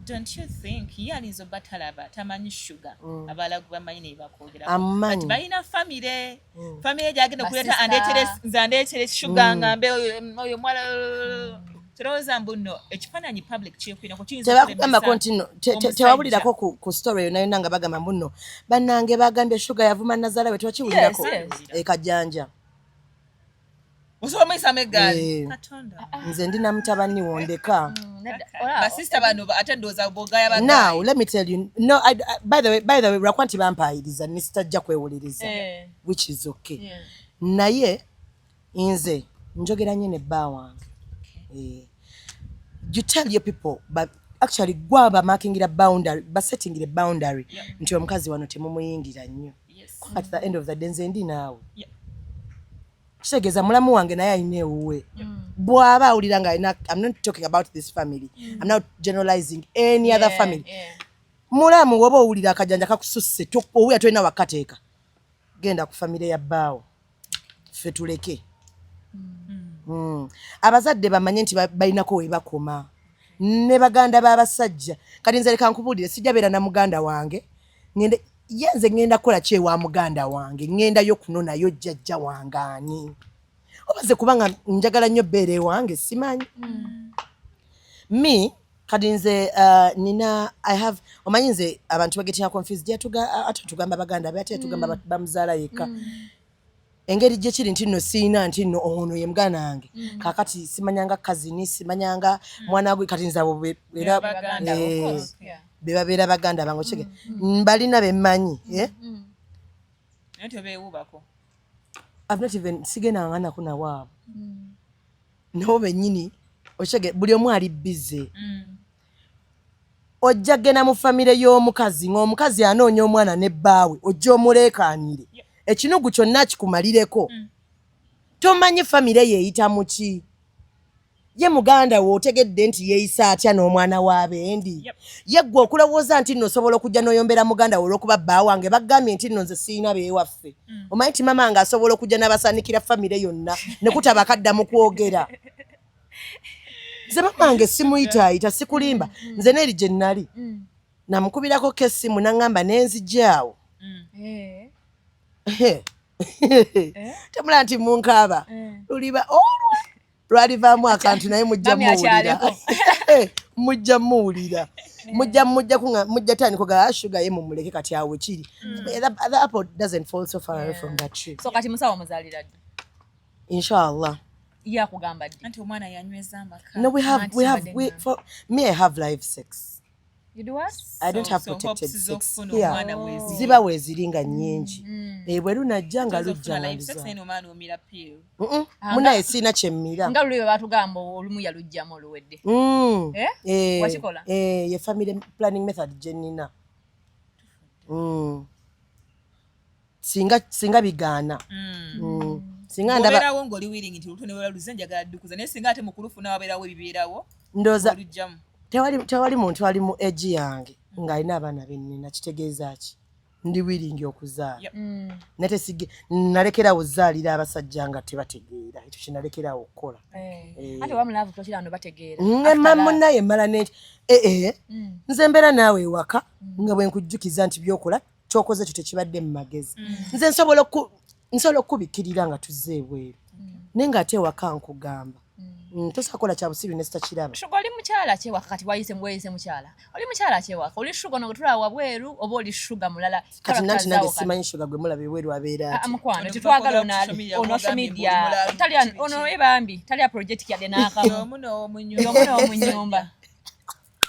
don't you think yalinzo batalaba tamanyi sugar abalagu bamanyi ne bakogera but balina family jagenda kuleta andetere sugar ngambe oyo mwala Teroza mbuno ekifananyi public chekwina ko kiyinza tebakugamba kontino tewabulirako ku story yona yona nga bagamba mbuno bannange bagambye sugar yavuma Nazala wetu wakiwulirako ekajanja Osoma isame gali katonda nze ndina mutabani wondeka ba sister bano ate ndoza bogaya bagaya now let me tell you no by the way rakwanti bampayiriza nistajja kwewuliriza which is okay naye nze njogera nyine bawange you tell your people but actually gwaba marking a boundary but setting a boundary nti omukazi wano temumuyingira nnyo at the end of the day nze ndi naawe kitegeeza mulamu wange naye ayina ewuwe bw'aba awulira nga I'm not talking about this family I'm not generalizing any other family mulamu woba owulira akajanja kakususse owuya tolina wakateeka genda ku famire ya bbaawo ffe tuleke abazadde bamanye nti balinako we bakoma ne baganda b'abasajja kati nze leka nkubuulire sijja beera na muganda wange yenze ngenda kukola kyewa muganda wange ngendayo kunonayo jjajja wange ani obaze kubanga njagala nnyo bbeere wange simanyi me kati nze nina I have omanyi nze abantu bagetinga confused ate tugamba baganda ate tugamba bamuzaala yekka engeri gye kiri nti nno siina nti nno ono ye muganda wange kakati simanyanga kazini simanyanga mwana gwe kati nze abo be babeera baganda bange okige mbalina bemmanyi I've not even sigena ngana kuna wabo nabo bennyini okige buli omu ali busy ojja gena mu famire y'omukazi ng'omukazi anoonya omwana ne bbaawe ojja omuleekaanire ekinugu kyonna kikumalireko tomanyi famire yeeyita muki ye muganda wo otegedde nti yeeyisa atya n'omwana w'abendi ye ggwe okulowooza nti nno osobola okujja n'oyombera muganda wo olw'okuba bbaa wange baggambye nti nno nze siina beewaffe omanyi ti mama nga asobola okujja n'abasaanikira famire yonna ne kutaba kadda mu kwogera nze mamange simuyitaayita sikulimba nze neeri gye nnali namukubirako kessimu naŋŋamba nenzijjaawo temula nti munkaaba luliba olwo lwalivaamu akantu naye mujja mujja tandikoga shuga ye mumuleke kati awe kiri the apple doesn't fall so far away from that tree so kati musawo muzaalira dde inshallah yakugamba ddi anti omwana yanyweza amaka no for me I have live sex you do what I don't have protected sex omwana ziba weziringa nnyingi bwe lunajja nga lujja munaye siina kyemmira nga luli batugamba olumu yalujjamu oluwedde wakikola ye family planning method gye nnina singa bigaana singa ndabawo ng'oli willing nti olutone lwaluze njagala ddukuza naye singa ate mukulufu n'awabeerawo ebibeerawo ndooza tewali muntu ali mu egi yange ng'alina abaana bennina kitegeeza ki ndi wiringi okuzaala nate nalekerawo zaalira abasajja nga tebategeera ekyo kinalekerawo okukola ate wamulaavu tokirano bategeera munaye mala nti nze mbeera naawe ewaka nga bwe nkujjukiza nti byokola kyokoze kyo tekibadde mu magezi nze nsobola okubikkirira nga tuzze ebweru naye ng'ate ewaka nkugamba tosakola kya busiru ne sitakiraba shuga oli mukyala kyewaka kati wayise mukyala oli mukyala kyewaka oli shuga nogutula wabweru oba oli shuga mulala kati nanti nange simanyi shuga gwe mulaba ebweru abeera ati mukwano tetwagala ono social media ono ebambi talya project yadde n'akamu yomu n'omunyumba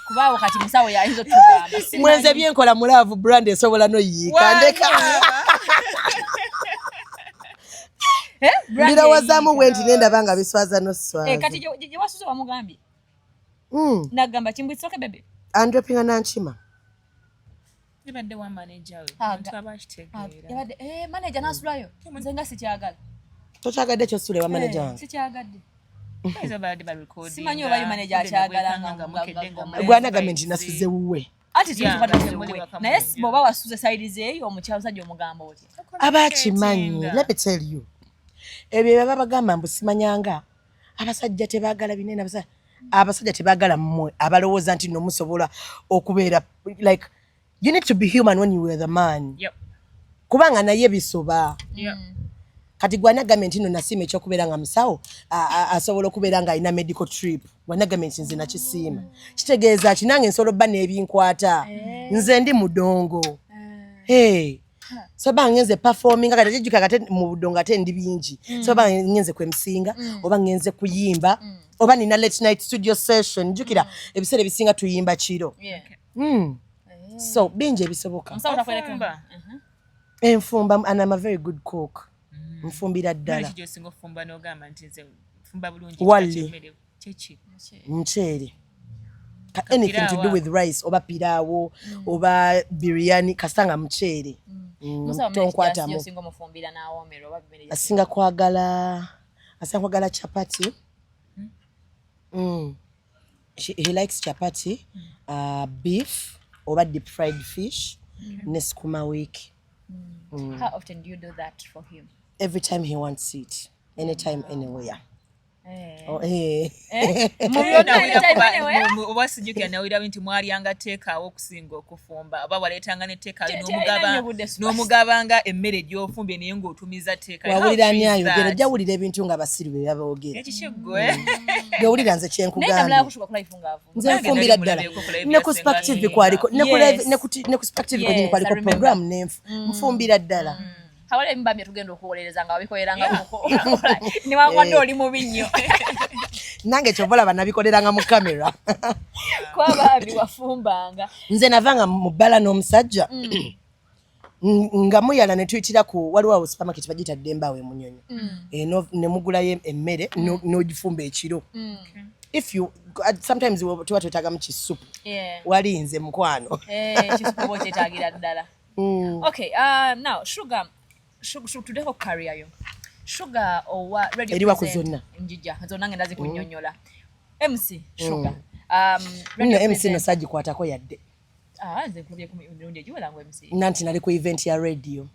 kubaawo kati musawo yayinza otugamba mwenze byenkola mulaavu brand esobola noyiika ndeka birowoozamu bwe nti nendaba nga biswaza noswaza kati gye wasuze wamugambye nagamba kimbwisoke bebe andropinga nankima ibadde wa manager we abantu abakitegeera manager nasulayo nze nga sikyagala tokyagadde kyosule wa manager wange sikyagadde simanyi oba manager akyagala gwanagamye nti nasuze wuwe ati naye bw'oba wasuze sayidize eyo omukyala omugamba otya abakimanyi let me tell you ebyo baba bagamba mbu simanyanga abasajja tebaagala binene abasajja tebaagala mmwe abalowooza nti nomusobola okubeera like you need to be human when you were the man kubanga naye bisoba kati gwanagamye nti no nasiima ekyokubeera nga musawo asobola okubeera nga alina medical trip gwanagamye nti nze nakisiima kitegeeza ki nange nsobola obba n'ebinkwata nze ndi mudongo so ba ngenze performing kati kijjuka kate mu budongo ate ndi bingi so ba ngenze kwemusinga oba ngenze kuyimba oba nina late night studio session jukira ebiseera ebisinga tuyimba kiro so bingi ebisoboka enfumba and I'm a very good cook nfumbira ddala wali mchele anything to do with rice oba piraawo oba biryani kasanga mchele tonkwatamu asinga kwagala chapati he likes chapati beef oba deep fried fish ne sukuma wiki How often do you do that for him? Every time he wants it, anytime, anywhere. oba sijjukira nawulirawo nti mwalyanga teekaawo okusinga okufumba oba waleetanga ne teekaawo n'omugabanga emmere gy'ofumbye naye ng'otumiza teekaawo. Wawulira ani ayogera ojja wulira ebintu nga basiru bye baboogera. Ekikyeggwe gewulira nze kyenkugambye nze nfumbira ddala ne ku Spark TV kwaliko ne ku Spark TV kwenyini kwaliko program nfumbira ddala. Hawala embambye tugenda okuwolereza nga wabikoleranga niwankwadde oli mubi nnyo. Nange kyobalaba nabikoleranga mu kamera. Kwabambi wafumbanga. Nze navanga mu bbala n'omusajja nga muyala ne tuyitira ku waliwo awo supermarket bagiyita Demba we Munyonyi. Ne mugulayo emmere n'ogifumba ekiro. If you sometimes tuba twetagamu kisupu wali nze mukwano. Kisupu bokyetaagira ddala. Okay, now Sugar tudeko career yo. Sugar owa radio eriwa kuzonna njija zonna ngenda zikunnyonnyola. MC Sugar. Radio MC no saji kwatako yadde. Nze kubye ku mirundi egiwera ngo MC. Nanti nali ku event ya radio.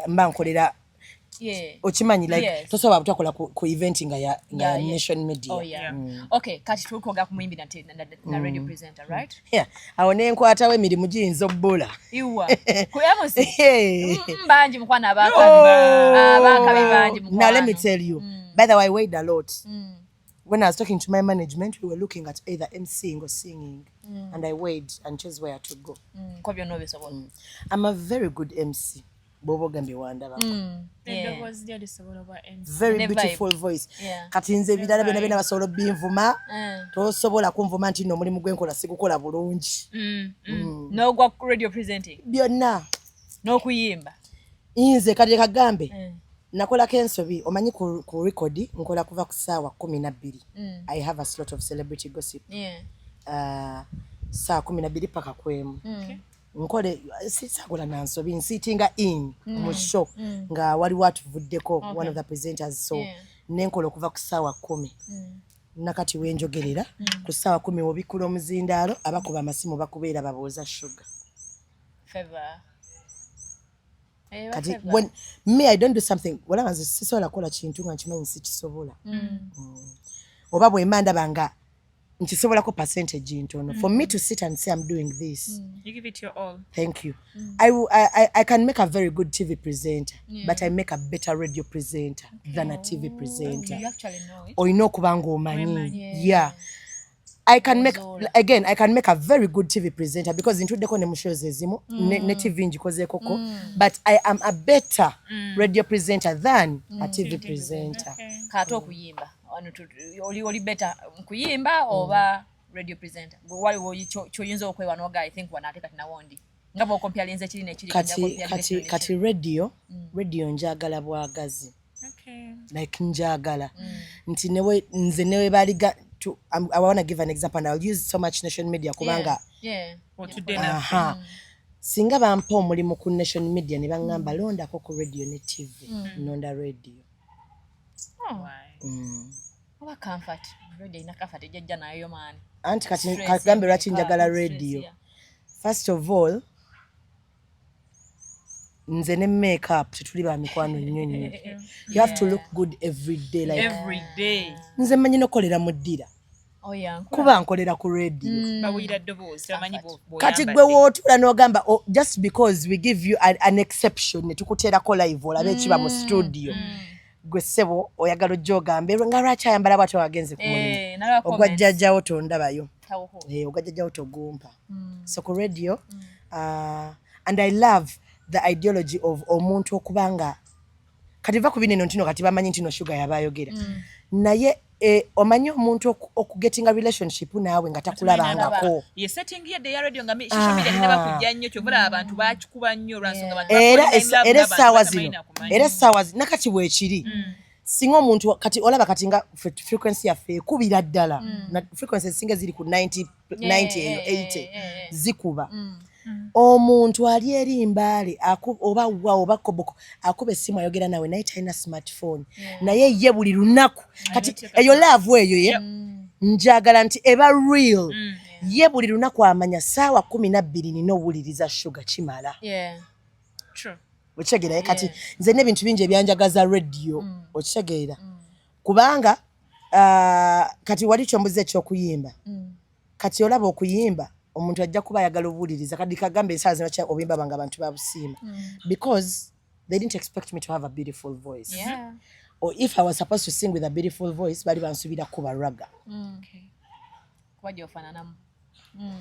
Mba nkolera okimanyi like tosobola butakola ku event nga Nation Media. Okay, kati tukoga ku muyimbi na radio presenter, right? Awo nenkwatawo emirimu giyinza obbola. Iwa kuyamusi mbanji mukwana abakabi banji mukwana. Now let me tell you, by the way, I weighed a lot. When I was talking to my management, we were looking at either emceeing or singing, and I weighed and chose where to go. I'm a very good MC. Bobo gambi wanda bako. Very beautiful voice. Kati nze ebirala byonna byonna basobola binvuma. Tosobola kunvuma nti no mulimu gwenkola sikukola bulungi. N'ogwa ku radio presenting. Byonna. N'okuyimba. Nze kati kagambe. Nakola kensobi omanyi ku record nkola kuva ku ssaawa 12. I have a slot of celebrity gossip. Saa 12 paka kwemu. Nkole sisakola nansobi nsitinga in mu show nga wali watuvuddeko one of the presenters so nenkola okuva ku ssaawa 10 nakati wenjogerera ku ssaawa 10 obikula omuzindaalo abakuba amasimu bakubeera babooza Sugar. Favor. Kati when me I don't do something wala nze sisobola kola kintu nga nkimanyi sikisobola. Oba bwe manda banga nkisobola ko percentage ntono for me to sit and say I'm doing this. You give it your all. Thank you. I can make a very good TV presenter, but I make a better radio presenter than a TV presenter. You actually know it. Oyina okubanga omanyi. Yeah. I can make a very good TV presenter because intuddeko ne mushows ezimu ne TV njikoze koko, but I am a better radio presenter than a TV presenter. Kato okuyimba. Oli better kuyimba oba radio presenter. Waliwo kyoyinza okwewa noga I think wanaateka tina wondi. Ngabo kompyalenze kiri ne kiri kati radio njagala bwagazi. Okay. Like njagala. Nti nze newe baliga I want to give an example and I'll use so much Nation Media kubanga. Singa bampa omulimu ku Nation Media ne bangamba londako ku radio ne TV. Nonda radio. Oba comfort. Radio ina comfort ejja nayo man. Anti kagambe lwaki njagala radio. First of all, nze ne makeup tetuli ba mikwano nnyo nnyo. You have to look good every day like every day. Nze manyi nokolera mu ddira. Kuba nkolera ku radio. Bawira dobozi tamanyi bo. Kati gwe wotula n'ogamba just because we give you an exception ne tukuteerako live olabe ekiba mu studio. Gwe ssebo oyagala ojja ogambe nga lwaki ayambala bw'atyo wagenze ku mulimu. Ogwajjajjawo tondabayo. Ogwajjajjawo togumpa. So ku radio and I love the ideology of omuntu okubanga kati va kubine ntino kati bamanyi ntino Sugar yabayogera. Naye omanyi omuntu okugetinga relationship naawe nga takulabangako. Ye setting ya the radio nga social media ne bakujja nnyo kyobula abantu bakikuba nnyo lwansonga abantu. Era saawa zino nakati bwekiri. Singa omuntu kati olaba kati nga frequency yaffe ekubira ddala. Frequency singa ziri ku 90 80 zikuba. Omuntu ali eri mbale oba wa oba koboko akuba essimu ayogera nawe naye talina smartphone naye ye buli lunaku kati eyo love eyo ye njagala nti eba real ye buli lunaku amanya ssaawa 12 nina owuliriza Sugar kimala. True. Okitegeera kati nze n'ebintu bingi ebyanjagaza radio okitegeera kubanga kati wali kyombuzi ekyokuyimba kati olaba okuyimba omuntu ajja kuba ayagala obuwuliriza kadi kagambe ensaa zino obuyimba banga abantu babusiima because they didn't expect me to have a beautiful voice or if I was supposed to sing with a beautiful voice bali bansubira kuba raga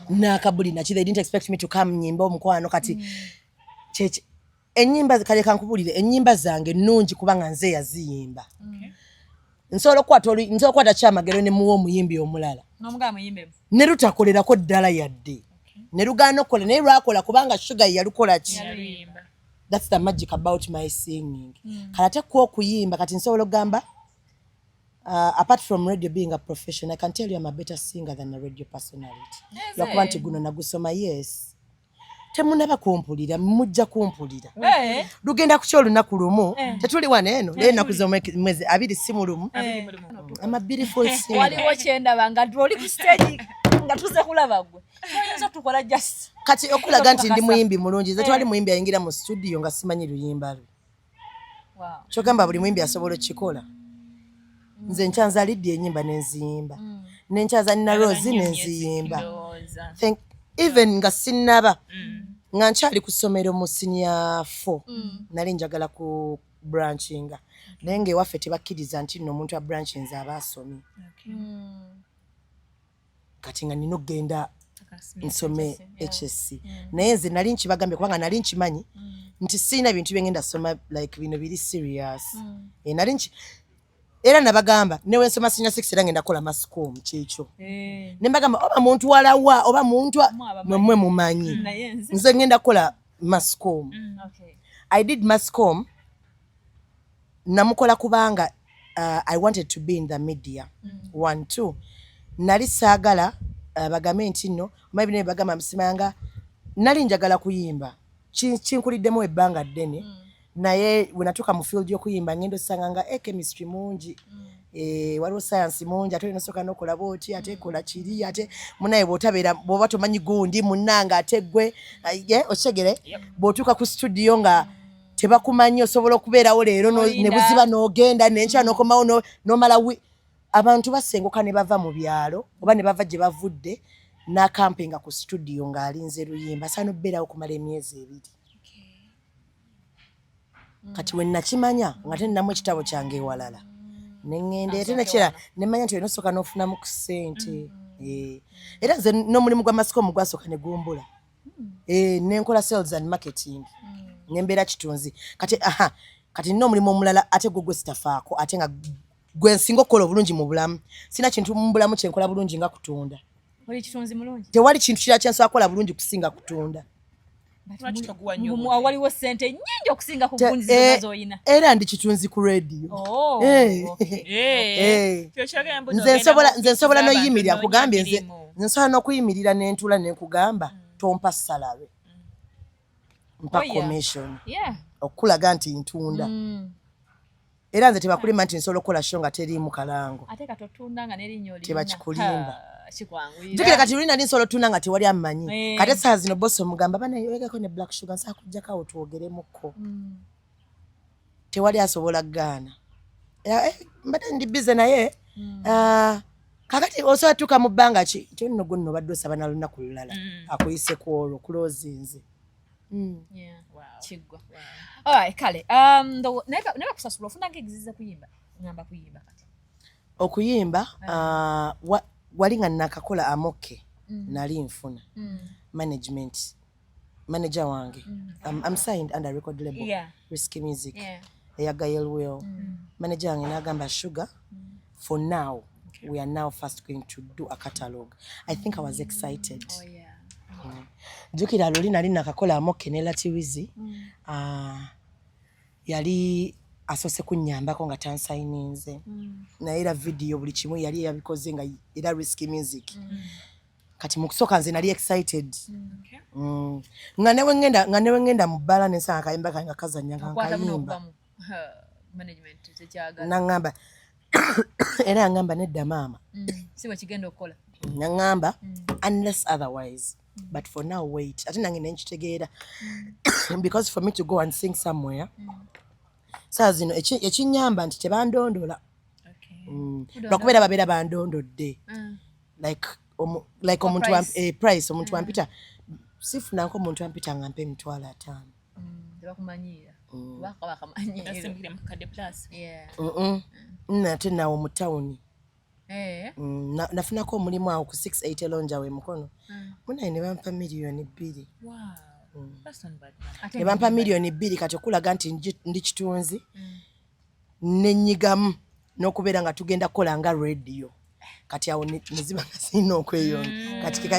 nakabuli naki they didn't expect me to come nyimba omukwano kati cheche enyimba kale kankubulire enyimba zange nungi kubanga nze yaziyimba nsobola kwata kyamagero ne muwo omuyimbi omulala ne lutakolerako ddala yadde ne lugaana okukola naye lwakola kubanga Sugar yalukola ki that's the magic about my singing kati ate okuyimba kati nsobola okugamba apart from radio being a profession I can tell you I'm a better singer than a radio personality lwakuba nti guno nagusoma yes temunaba kumpulira mujja kumpulira lugenda ku kyolunaku lumu tetuli wano eno naye ennaku z'omwezi 2 si mu lumu I'm a beautiful singer waliwo kyendaba nga oli ku stage nga tuze kulaba gwe oyinza tukola just kati okulaga nti ndi muyimbi mulungi ze twali muyimbi ayingira mu studio nga simanyi luyimba lwe kyogamba buli muyimbi asobola okikola nze nkyanzalidde enyimba nenziyimba nenkyaza nina Rose nenziyimba even nga sinnaba nga nkyali ku ssomero mu senior 4 nali njagala ku branchinga naye ng'ewaffe tebakkiriza nti nno omuntu abranchinze aba asomye kati nga nina okgenda nsome HSC naye nze nali nkibagambye kubanga nali nkimanyi nti siina bintu byengenda soma like bino biri serious nali era nabagamba newe nsoma senior 6 era ngenda kola mascom kyekyo ne mbagamba oba muntu walawa oba muntu mmwe mumanyi nze ngenda kola mascom I did mascom namukola kubanga I wanted to be in the media 1 2 nali saagala bagambe nti nno maybe ne bagamba msimanga nali njagala kuyimba kinkuliddemu ebbanga ddene naye wenatuuka mu field y'okuyimba ngendo osanga nga chemistry mungi waliwo science mungi ate olinasoka n'okolaba oti ate kola kiri ate munaye bw'oba tomanyi gundi munnanga ate gwe okigere bw'otuuka ku studio nga tebakumanyi osobola okubeerawo leero ne buziba n'ogenda nenkya n'okomawo n'omala abantu basenguka ne bava mu byalo oba ne bava gye bavudde n'akampinga ku studio ng'alinze luyimba asaana okubeerawo okumala emyezi 2 kati we nakimanya nga teninamu ekitabo kyange ewalala neŋŋenda ate nekira nemanya nti olina osooka n'ofunamu ku ssente era nze n'omulimu gwa masiko gwasooka ne gumbula nenkola sales and marketing nembeera kitunzi kati nina omulimu omulala ate gwe sitafaako ate nga gwe nsinga okukola obulungi mu bulamu sina kintu mu bulamu kyenkola bulungi nga kutunda tewali kintu kirala kyensobola kukola bulungi kusinga kutunda waliwo sente nyingi okusinga ku bunzi zonna z'olina era ndi kitunzi ku radio nze nsobola n'oyimirira nkugambye nze nsobola n'okuyimirira n'entula nenkugamba tompa salary mpa commission okulaga nti ntunda era nze tebakulimba nti nsobola okukola show nga teriimu kalango ate katotunda nga n'erinnyo olina tebakikulimba jukira kati luli nali nsobola otunda nga tewali amanyi kati esaawa zino bosi omugamba banayogeko ne Black Sugar nsaa kujjako awo twogeremukko tewali asobola gaana mbadde ndi bize naye kakati osobola tuuka mu bbanga ki kyonno gwe nno obadde osaba na lunaku lulala akuyiseku olwo kuloozinze kiggwa kale naye bakusasula ofuna ng'egiziza kuyimba ngamba kuyimba kati okuyimba wali nga nakakola amoke nali nfuna management manager wange I'm signed under record label Risky Music eya Gael Will manager wange n'agamba Sugar for now we are now first going to do a catalogue. I think I was excited. Jukira luli nali nakakola amoke ne Latiwizi yali asose kunyambako nga tansayininze naye era video buli kimu yali yabikoze nga era Risky Music kati mu kusooka nze nali excited nga newe ngenda mu bbala nensanga akayimba kange nga kazanya nga nkayimba nangamba era yangamba nedda maama si bwe kigenda okukola nangamba unless otherwise but for now wait ate nange nenkitegeera because for me to go and sing somewhere saa zino ekinyamba nti tebandondola lwakubeera babeera bandondodde like omuntu price omuntu wampita sifunanko omuntu wampita nga mpa $5,000 tebakumanyira kubaka bakamanyira Asimbire mu Kade Plus. nate nawo mu tawuni nafunako omulimu awo ku 680 Lonja we mukono munaye ne bampa $2,000,000 Wow. That's not bad. ne bampa $2,000,000 kati okulaga nti ndi kitunzi nenyigamu n'okubeera nga tugenda kukola nga radio kati awo neziba nga sirina okweyonga kati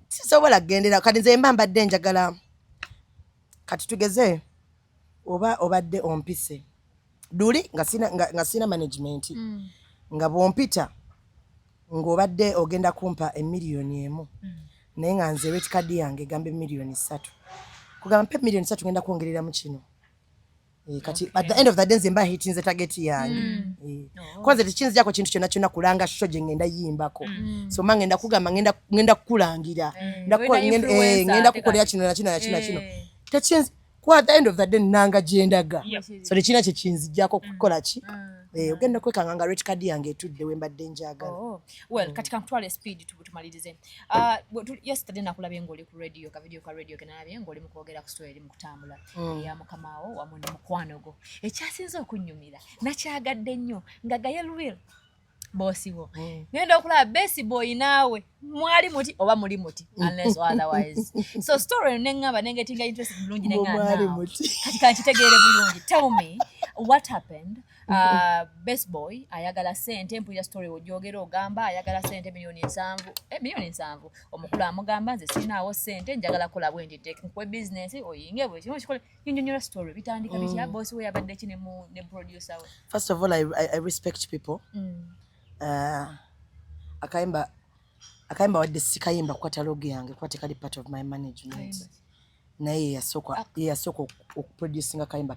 sisobola kugendera kati nze mba mbadde njagala kati tugeze oba obadde ompise duli nga sina management nga bwompita ng'obadde ogenda kumpa $1,000,000 naye nga nze rate card yange egambe $3,000,000 kugamba mpe $3,000,000 ngenda kwongereramu kino kati at the end of the day nze mba hitinze target yange kwanza tekinzijako kintu kyonna kyonna kulanga show gye ngenda yimbako so ma ngenda kugamba ngenda kukulangira ngenda kukolera kino na kino na kino na kino tekinzi kwa at the end of the day nanga gyendaga so tekina kye kinzijako kukola ki ogenda kwekanga nga rate card yange etudde we mbadde njagala well katika mtwale speed tumalirize yesterday nakulabye ng'oli ku radio ka video ka radio kenalabye ng'oli mu kwogera ku story mu kutambula ya mukamaawo wamu ne mukwanogo ekyasinze okunnyumira nakyagadde nnyo nga Gayle bosi wo ngenda okulaba best boy naawe mwali muti oba muli muti unless otherwise so story nengaba nengetinga interest bulungi nengana katika nkitegeere bulungi tell me what happened best boy ayagala sente mpuya story ojogera ogamba ayagala sente $7,000,000 omukulu amugamba nze sinaawo sente njagala kola bwendi tekwe business oyinge bwe kino kikole nyonyola story bitandika bitya boss we yabadde kine mu ne producer we. First of all I respect people akayimba wadde sikayimba kwa katalogi yange kwa tekali part of my management naye yasooka okuproducinga akayimba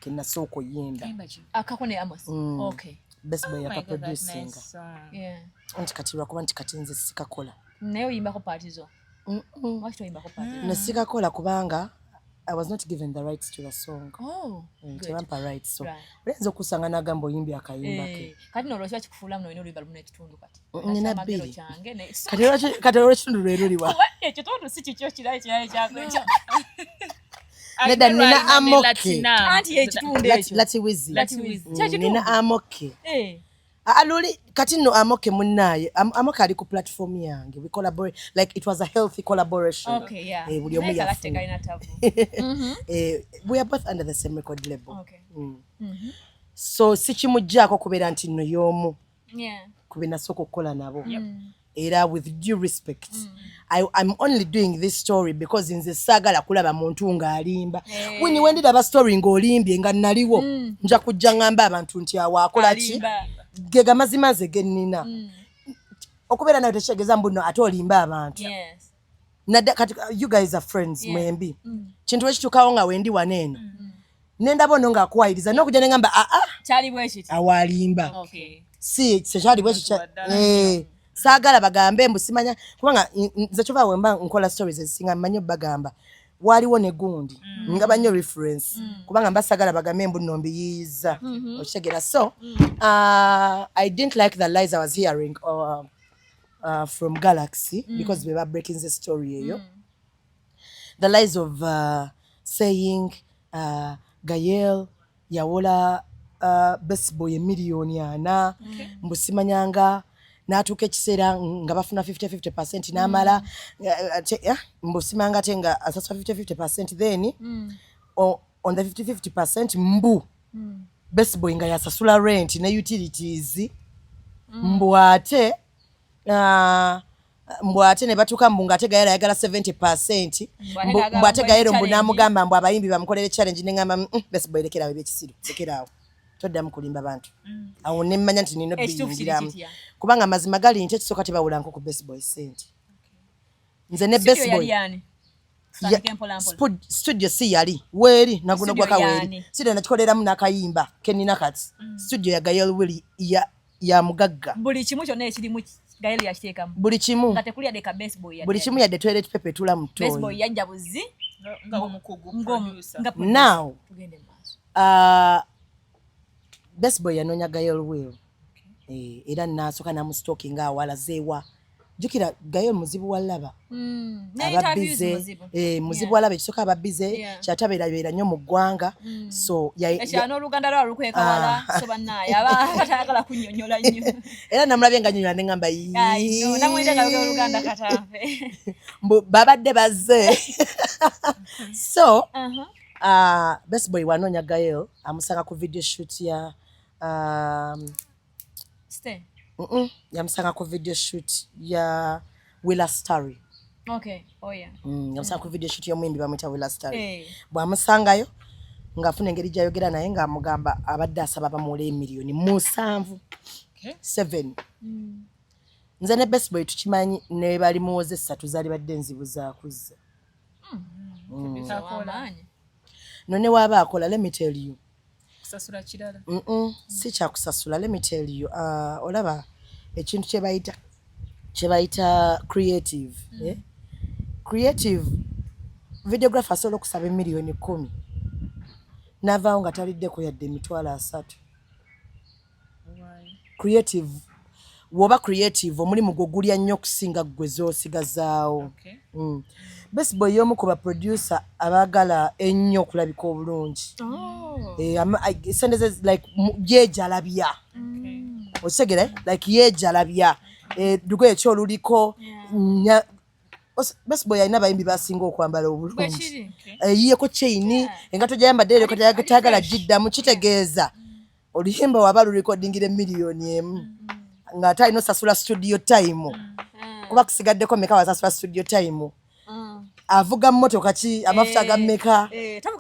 kenasooka yimba akako ne Amos okay best boy akaproducinga nti kati lwakuba nti kati nze sikakola naye oyimbako party zo lwaki toyimbako party nesikakola kubanga I was not given the rights to the song. Oh, tebampa rights so lenza okusanga nagamba oyimbi akayimba ke kati nolwaki bakikufuula muno olina oluyimba lumu n'ekitundu kati nina bbiri kati olw'ekitundu lwe luliwa ekitundu si kikyo kirala kyakweca nedda nina amoke anti ekitundu ekyo latiwizi Latiwizi. nina amoke aluli kati no amoke munnaye amoke ali ku platform yange we collaborate like it was a healthy collaboration okay yeah buli omu yafuna we are both under the same record label okay so sikimujjaako kubeera nti nno y'omu yeah kube nasooka okukola nabo era with due respect I'm only doing this story because nze saagala kulaba muntu ng'alimba wini wendiraba story ng'olimbye nga naliwo nja kujja ngamba abantu nti awaakola ki ge gamazima ze ge nnina okubeera nayo tekitegeeza mbuno ate olimba abantu kati you guys are friends mwembi kintu ekituukawo nga wendi waneeno nendaba ono ng'akuwayiriza n'okujja ne ngamba kyali bwe kiti awaalimba si sekyali bwe kiti saagala bagambe mbusimanya kubanga nze kyova wemba nkola stories ezisinga mmanyi bagamba waliwo ne gundi ngaba nnyo reference kubanga mbasagala bagambe mbu nno mbiyiiza okitegeera so I didn't like the lies I was hearing from Galaxy because we were breaking the story eyo the lies of saying Gayle yawola best boy $1,000,000 mbusimanyanga n'atuuka ekiseera nga bafuna 50% n'amala mbusimanga ate nga asasula 50% then on the 50% mbu best boy nga yasasula rent ne utilities mbu ate ne batuuka mbu ng'ate Gayle ayagala 70% mbu ate Gayle mbu n'amugamba mbu abayimbi bamukolere challenge ne ngamba best boy lekerawo ebyekisiru lekerawo toddamu kulimba bantu awo ne mmanya nti nina biyingiramu kubanga mazima gali nti ekisooka tebawulanko ku best boy sente nze ne best boy studio si yali weeri naguno gwaka weeri sida nakikoleramu n'akayimba kenina kati studio ya Gayle Willy ya mugagga buli kimu kyonna ekirimu Gayle yakiteekamu buli kimu nga tekuli yadde ka best boy buli kimu yadde toilet paper etula mu best boy yajja buzi nga omukugu nga now tugende maaso best boy yanoonya Gayle Willy era nasooka namustalkinga awalazeewa jukira Gael muzibu walaba ababize muzibu walaba ekisooka ababize kyatabeerabeera nnyo mu ggwanga so n'oluganda lwa lukwekawala so bannaye aba katayagala kunnyonnyola nnyo era namulabye nga nnyonnyola ne ngamba namwite nga oluganda katanve babadde bazze so Best Boy wanoonya Gael amusanga ku video shoot ya yamusanga ku video shoot ya Willa Story. Okay. Oh yeah. Yamusanga ku video shoot y'omuyimbi bamwita Willa Story. Bwamusangayo ng'afuna engeri gy'ayogera naye ng'amugamba abadde asaba bamuwole miliyoni 7. 7. Nze ne Best Boy tukimanyi ne bali muwoze 3 zaali badde nzibu za kuzza. None waba akola, let me tell you. Kusasula kirala. Si kya kusasula, let me tell you. Olaba ekintu kye bayita creative. Creative videographer asobola okusaba miliyoni 10. Navaawo nga taliddeko yadde emitwalo 3. Creative woba creative omulimu gwo gulya nnyo okusinga ggwe z'osigazaawo. Best Boy y'omu ku ba producer abaagala ennyo okulabika obulungi. Sente ze like yeejalabya. Osegere like yeejalabya. Dugo ekyo luliko Best Boy alina abayimbi basinga okwambala obulungi. Yiyeko chain engato gyayambadde ereko tayagala giddamu kitegeeza oluyimba waba lurecordingire miliyoni 1 ng'ate alina osasula studio time kuba kusigaddeko meka wasasula studio time avuga mmotoka ki amafuta ga mmeka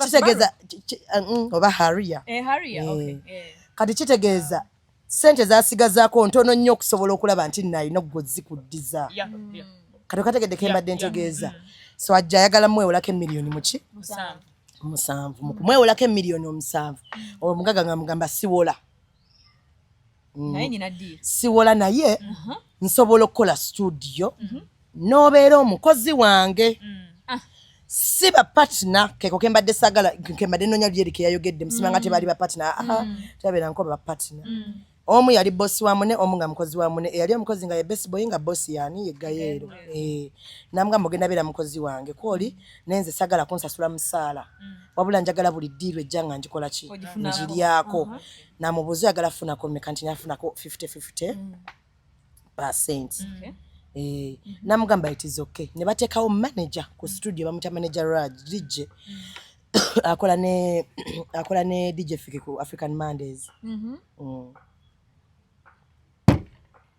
kitegeeza oba Harrier kati kitegeeza sente zasigazaako ntono nnyo okusobola okulaba nti nalina ogozikuddiza kati kategedde kembadde ntegeeza so ajja ayagala mwewolako miliyoni muki 7 mwewolako miliyoni 7 omugaga nga mugamba siwola siwola naye nsobola okukola studio n'obeera omukozi wange si ba partner keko kembadde sagala kembadde nonya lyerike yayogedde musimanga tebaali ba partner tabeera nko ba partner omu yali boss wa mune omu nga mukozi wa mune yali omukozi nga ye Best Boy nga boss yani ye Gael namga mugenda bera mukozi wange koli nenze sagala kunsasula musaala wabula njagala buli deal ejjanga njikola ki njiriyako namubuzo yagala funa ko mekanti yafuna ko 50% namugamba it is okay ne batekawo manager ku studio bamuta manager Raj DJ akola ne DJ Fiki ku African Mondays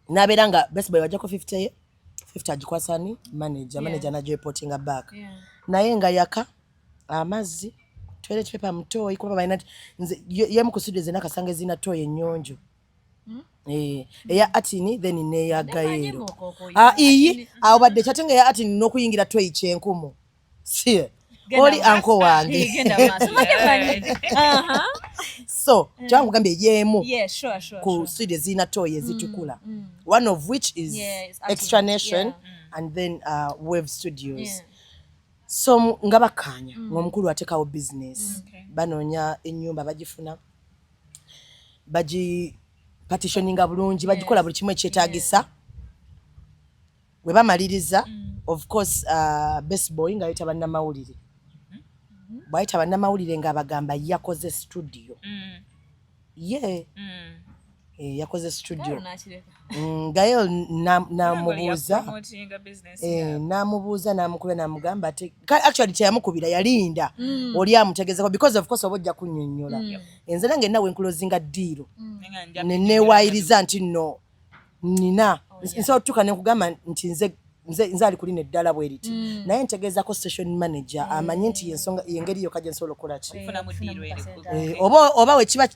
naberanga Best Boy wajako 50 ajikwasani manager na reporting back naye nga yaka amazzi toilet paper mtoyi kuba bayina ye mu studio zina kasange zina toyi ennyonjo eya Atini then ne ya Gael iyi awabadde kyatenga ya Atini n'okuyingira toyi kyenkumu sie oli anko wange so jangu gambe yemu ku studio zina toyi ezitukula one of which is Extra Nation and then Wave Studios so ngabakanya ngomukulu atekawo business banonya ennyumba bagifuna baji partitioninga bulungi bagikola buli kimwe kyetaagisa we bamaliriza of course Best Boy nga yita banna mawulire bwayita banna mawulire nga bagamba yakoze studio yakoze studio Gael namubuuza namukubira namugamba ate actually kyeyamukubira yalinda oli amutegeezeko because of course obojja kunnyonnyola enze nange nawe enclosinga deal newayiriza nti no nina nsobola otutuuka nekugamba nti nze ali kulina eddala bweriti naye ntegeezako station manager amanye nti yengeri yokka gye nsobola okukola ki oba wekiba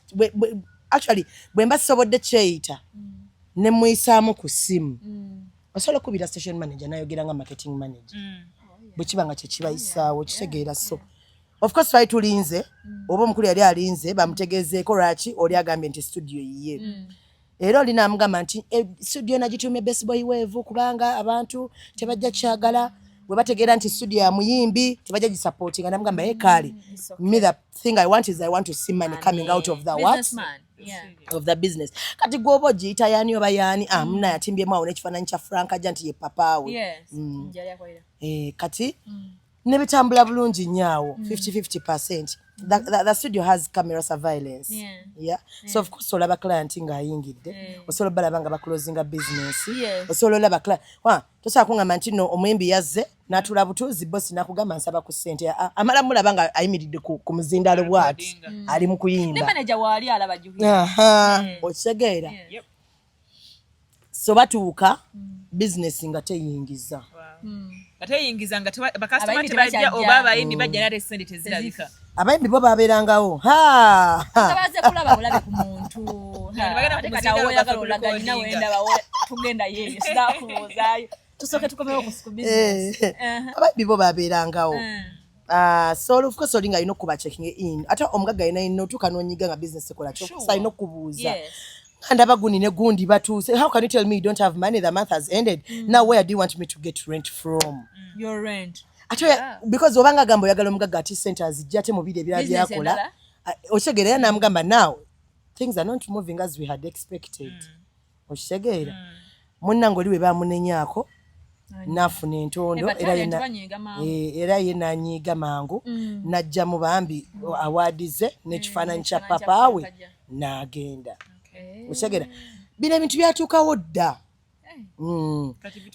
actually bwe mba sisobodde kyeyita ne muyisaamu ku ssimu osobola okubira station manager nayogera nga marketing manager bwe kiba nga kyekibayisaawo kitegeera so of course twali tulinze oba omukulu yali alinze bamutegeezeeko lwaki oli agambye nti studio yiye era oli namugamba nti studio nagitumye Best Boy Wave kubanga abantu tebajja kyagala bwe bategeera nti studio ya muyimbi tebajja gisupportinga namugamba kale me the thing I want is I want to see money coming out of the what of the business kati gwoba ogiyita yani oba yani muna yatimbyemu awo n'ekifaananyi kya Frank ajja nti ye papaawe kati ne bitambula bulungi nnyo awo 50-50%. The studio has camera surveillance. So of course olaba client ng'ayingidde osobola balaba nga baclosinga business osobola olaba client tosobola kungamba nti no omuyimbi yazze n'atula butuuzi bosi n'akugamba nsaba ku ssente amala mulaba nga ayimiridde ku muzindaalo bw'ati ali mu kuyimba okitegeera so batuuka business nga teyingiza bateyingiza nga bakasitoma tebajja oba abayimbi bajja nate sente tezirabika abayimbi bo babeerangawo baze kulaba bulabe ku muntu oyagala olaganyina wenda tugenda yeeyo sidakubuuzaayo tusooke tukomewo ku business abayimbi bo babeerangawo so of course olinga alina okuba checking in ate omugagga alina ino otuuka n'onyiga nga business ekola kyokusa alina okubuuza ndaba gundi ne gundi batuuse how can you tell me you don't have money, the month has ended, now where do you want me to get rent from? Your rent because obanga gamba oyagala omugagga ati sente azijja ate mu biro ebirala byakola okitegeera era namugamba now things are not moving as we had expected okitegeera munnange oli we bamunenyaako n'afuna entondo era ye n'anyiiga mangu n'ajja mu bambi awaadize n'ekifaananyi kya papaawe n'agenda okitegeera bino ebintu byatuukawo dda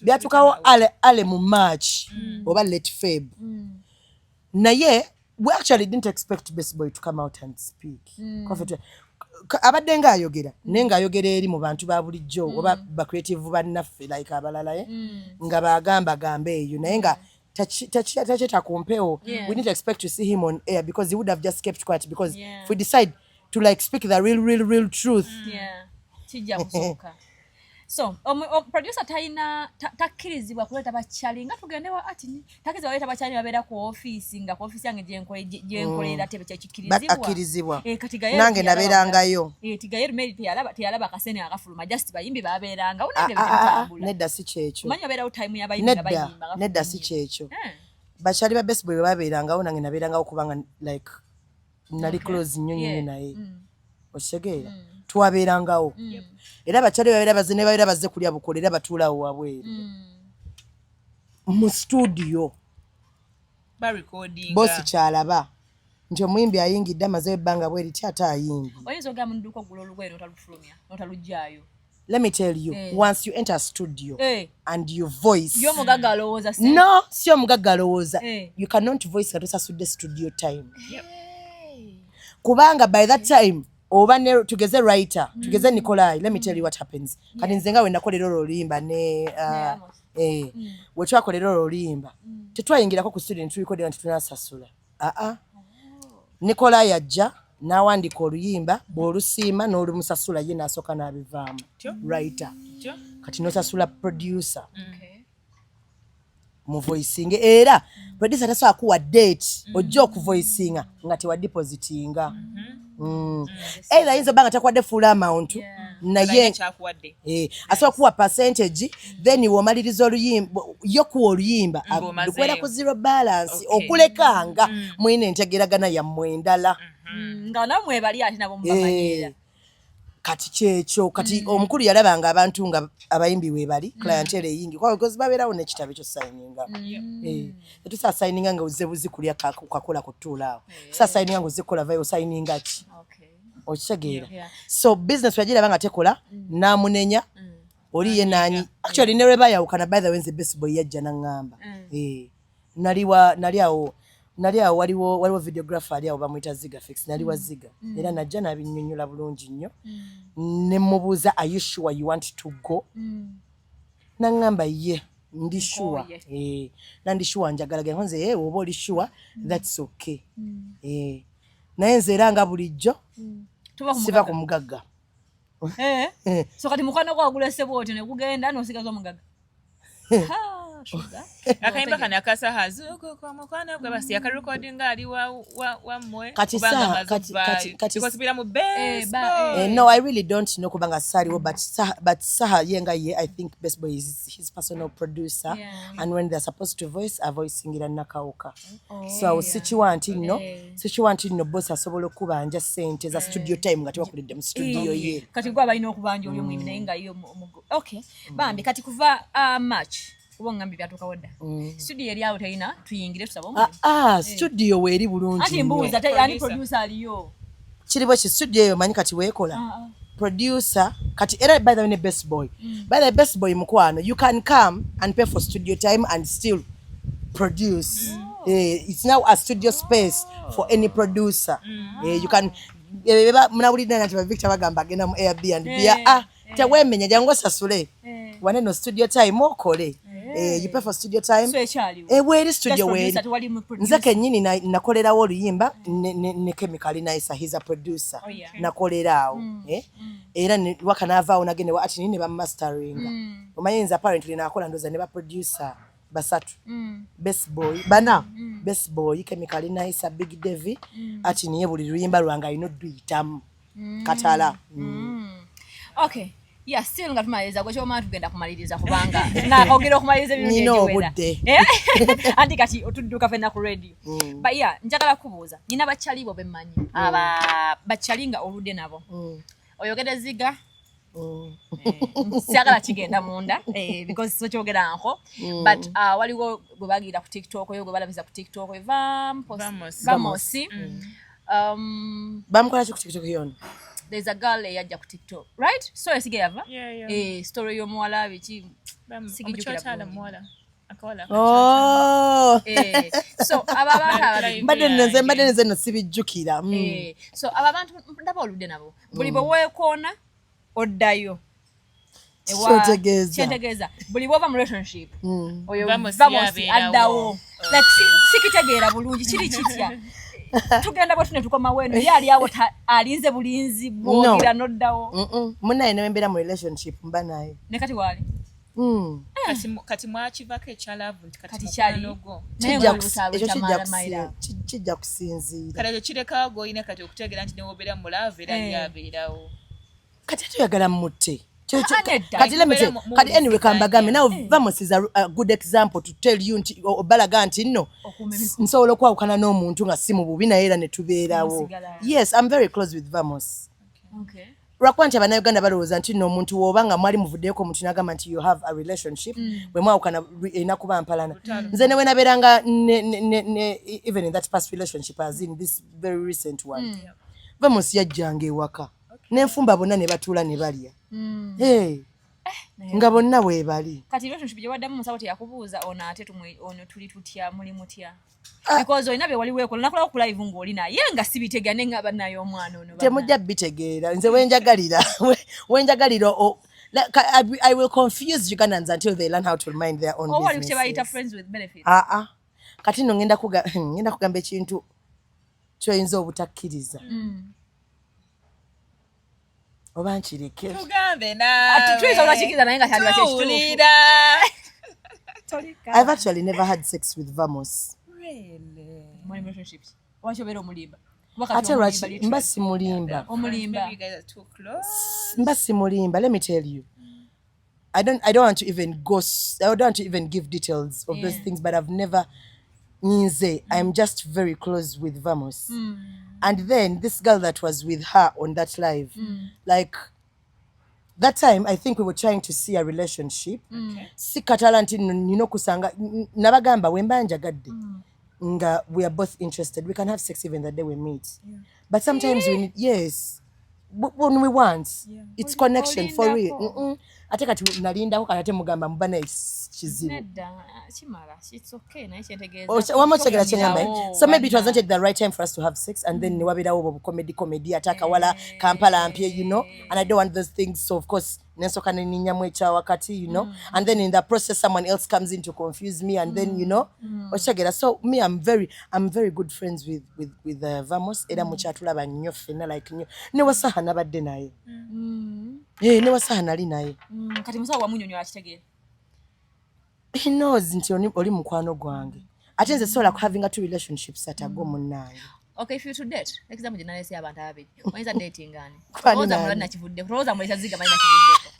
byatuukawo ale mu March oba late Feb naye we actually didn't expect Best Boy to come out and speak abadde ng'ayogera naye ng'ayogera eri mu bantu ba bulijjo oba ba creative bannaffe like abalala nga bagamba eyo naye nga tacheta kumpewo we didn't expect to see him on air because he would have just kept quiet because if we decide to like speak the real truth kijja kusooka so producer takkirizibwa kuleeta bakyali nga tugendewa ati takkirizibwa kuleeta bakyali babeera ku office nga ku office yange gyenkolera tebe kyekikkirizibwa nange nabeerangayo tigayeru meri teyalaba akasene akafuluma just bayimbi babeeranga unange bitambula nedda si kyekyo manyi obeerawo time y'abayimbi nga bayimba nedda si kyekyo bakyali ba Best Boy babeerangawo nange nabeerangawo kubanga like nali close nnyo naye okitegeera twabeerangawo era abakyali babeera bazze ne babeera bazze kulya bukola era batuulawo wabweru mu studio bosi kyalaba nti omuyimbi ayingidde amazeyo ebbanga bweri ti ate ayimbi oyinza ogamba munduuka ogula olugoye n'otalufulumya n'otaluggyaayo. Let me tell you, once you enter a studio and you voice, no, sio mugagga alowooza, you cannot voice nga tosasudde studio time. Kubanga by that time oba ne tugeze writer tugeze Nikolai, let me tell you what happens. Kati nze nga we nakolera oluyimba ne we twakolera oluyimba tetwayingirako ku studio tulikodera nti tunasasula Nikolai ajja n'awandika oluyimba bw'olusiima n'olumusasula ye n'asooka n'abivaamu writer kati n'osasula producer mu voicing era producer tasobola kuwa date ojja okuvoicinga nga tewadepositinga era ayinza obanga takuwadde full amount naye asobola kuwa percentage then womaliriza oluyimba yokuwa oluyimba lukwera ku zero balance okulekanga mwine entegeragana yammwe endala nga namwe bali ati nabo mubamanyira kati kyekyo kati omukulu yalabanga abantu nga abayimbi we bali clientele yingi kwa because babeerawo n'ekitabo ekyo signinga tusa signinga nga uzze buzi kulya kakola kutuulaawo tusa signinga nga uzze kukola vayo signinga ki okitegeera so business yagirabanga tekola n'amunenya oli ye nanyi actually ne reba yawukana by the way nze Best Boy yajja n'angamba nali awo waliwo videographer ali awo bamuyita Ziga Fix nali wa Ziga era najja nabinnyonnyola bulungi nnyo ne mubuuza are you sure you want to go n'angamba ye ndi sure nandi sure njagala genda nze oba oli sure that's okay naye nze era nga bulijjo siva ku mugagga so kati mukwano gwagula sebo ote ne kugenda n'osigaza omugagga sugar akayimba kana akasaha zuko kwa mukwana gwe basi akarecording ali wa mwe Kati because mu best no, I really don't know kubanga saliwo, but Saha yenga ye, I think Best Boy is his personal producer, and when they're supposed to voice, are voicing it nakawuka. So sichiwanti no boss asobola okubanja sente za studio time nga tebakulidde mu studio ye. Kati gwa balina okubanja oli omuyimbi naye nga yo okay bambi kati kuva March ngambi byatuka wadda studio eri awo tayina tuyingire tusaba omwe studio weeri bulungi ati mbuuza ani producer aliyo kiribo ki studio eyo manyi kati weekola producer kati era by the way Best Boy by the Best Boy mukwano, you can come and pay for studio time and still produce. It's now a studio space for any producer. You can munawulidde nti Victor bagamba agenda mu Airbnb tewemenya jangu sasule wane no studio time okole. You pay for studio time. Weeri studio weeri. Nze kennyini nakolerawo oluyimba ne Chemical Nice, he's a producer. Nakolerawo. Era waka naavaawo nagende ati nini ba masteringa. Omanyi nze apparently nakola ndoza ne ba producer basatu. Best Boy bana Best Boy, Chemical Nice, Big Devi ati niye buli luyimba lwanga alina oduyitamu katala. Okay. Yeah, still nga tumaliriza gwe kyoma tugenda kumaliriza kubanga nakogera okumaliriza ebintu nino obudde anti kati otudduka fenna ku radio. But yeah, njagala kubuuza nina bachali bo bemmanyi bachali nga oludde nabo oyogera ziga siagala kigenda munda because so kyogera nko but waliwo gwe bagira ku TikTok oyo gwe balabiza ku TikTok Vamos bamkola ku TikTok yono. There's a girl yajja ku TikTok, right? So esige yava story yo mwala bichi sigijukira mwala akola so ababa mbadde nze no sibijjukira. So abantu ndaba oludde nabo buli bwe weekona oddayo kyentegeeza buli bwova mu relationship oyo Vamos addawo like sikitegeera bulungi kiri kitya tugenda bwe tunetukoma wenu yali awo alinze bulinzi bwogira noddawo munaye nembeera mu relationship mba naye ne kati wali kati mwakivako ekyalavu nti kati kyaligo kijja kusinziira kati ekyo kirekawo goyina kati okutegeera nti newobeera mulaavu era yabeerawo kati tuyagala mutte kati kati anyway kambagambe now Vamos is a good example to tell you nti obalaga nti nno nsobola okwawukana n'omuntu nga si mu bubi naye era ne tubeerawo. Yes, I'm very close with Vamos. Okay. Lwakuba nti Abannayuganda balowooza nti nno omuntu w'oba nga mwali muvuddeeko omuntu n'agamba nti you have a relationship bwe mwawukana erina kuba mpalana. Nze ne bwe nabeeranga even in that past relationship as in this very recent one Vamos yajjanga ewaka n'enfumba bonna ne batuula ne balya. Nga bonna bwe bali kati relationship gye waddamu musawo teyakubuuza ono ate ono tuli tutya muli mutya because olina bye wali weekola nakulawo ku live ng'oli naye nga sibitegane nga bannayo omwana ono temujja bitegeera nze wenjagalira I will confuse Ugandans until they learn how to mind their own business. Wali kutebayita friends with benefits. Kati nno ngenda kugamba ekintu kyoyinza obutakkiriza oba nkireke tugambe tuyinza olakikkiriza naye nga kyaliba I've actually never had sex with Vamos. Really? Mwali relationships waki obeera omulimba ate lwaki mba simulimba mba simulimba. Let me tell you, I don't want to even give details of those things, but I've never I'm just very close with Vamos. And then this girl that was with her on that live, like that time, I think we were trying to see a relationship. Sikatala nti nino kusanga nabagamba wemba njagadde. Nga we are both interested. We can have sex even the day we meet. But sometimes we need, yes, when we want, it's connection for real. Ate kati nalindaho kati mugamba mbana kizibu. It's okay. So maybe it was not the right time for us to have sex, and then wabirawo comedy ataka wala kampala ampye, you know, and I don't want those things. So of course nensoka neninyamu echa wakati, you know, and then in the process someone else comes in to confuse me, and then you know so me I'm very good friends with Vamos era muchatulaba nnyo fena like nnyo ne wasaha nabadde naye ne wasaha nali naye kati musawo wamunyonyola kitegeera he knows nti oli mukwano gwange ate nze sobola having two relationships at ago munnange. Okay, if you to date, example jinalesi abantu ababiri. Oyinza dating ani? Kwani Roza nani? mulana kivudde. Roza mulesa ziga malina kivudde.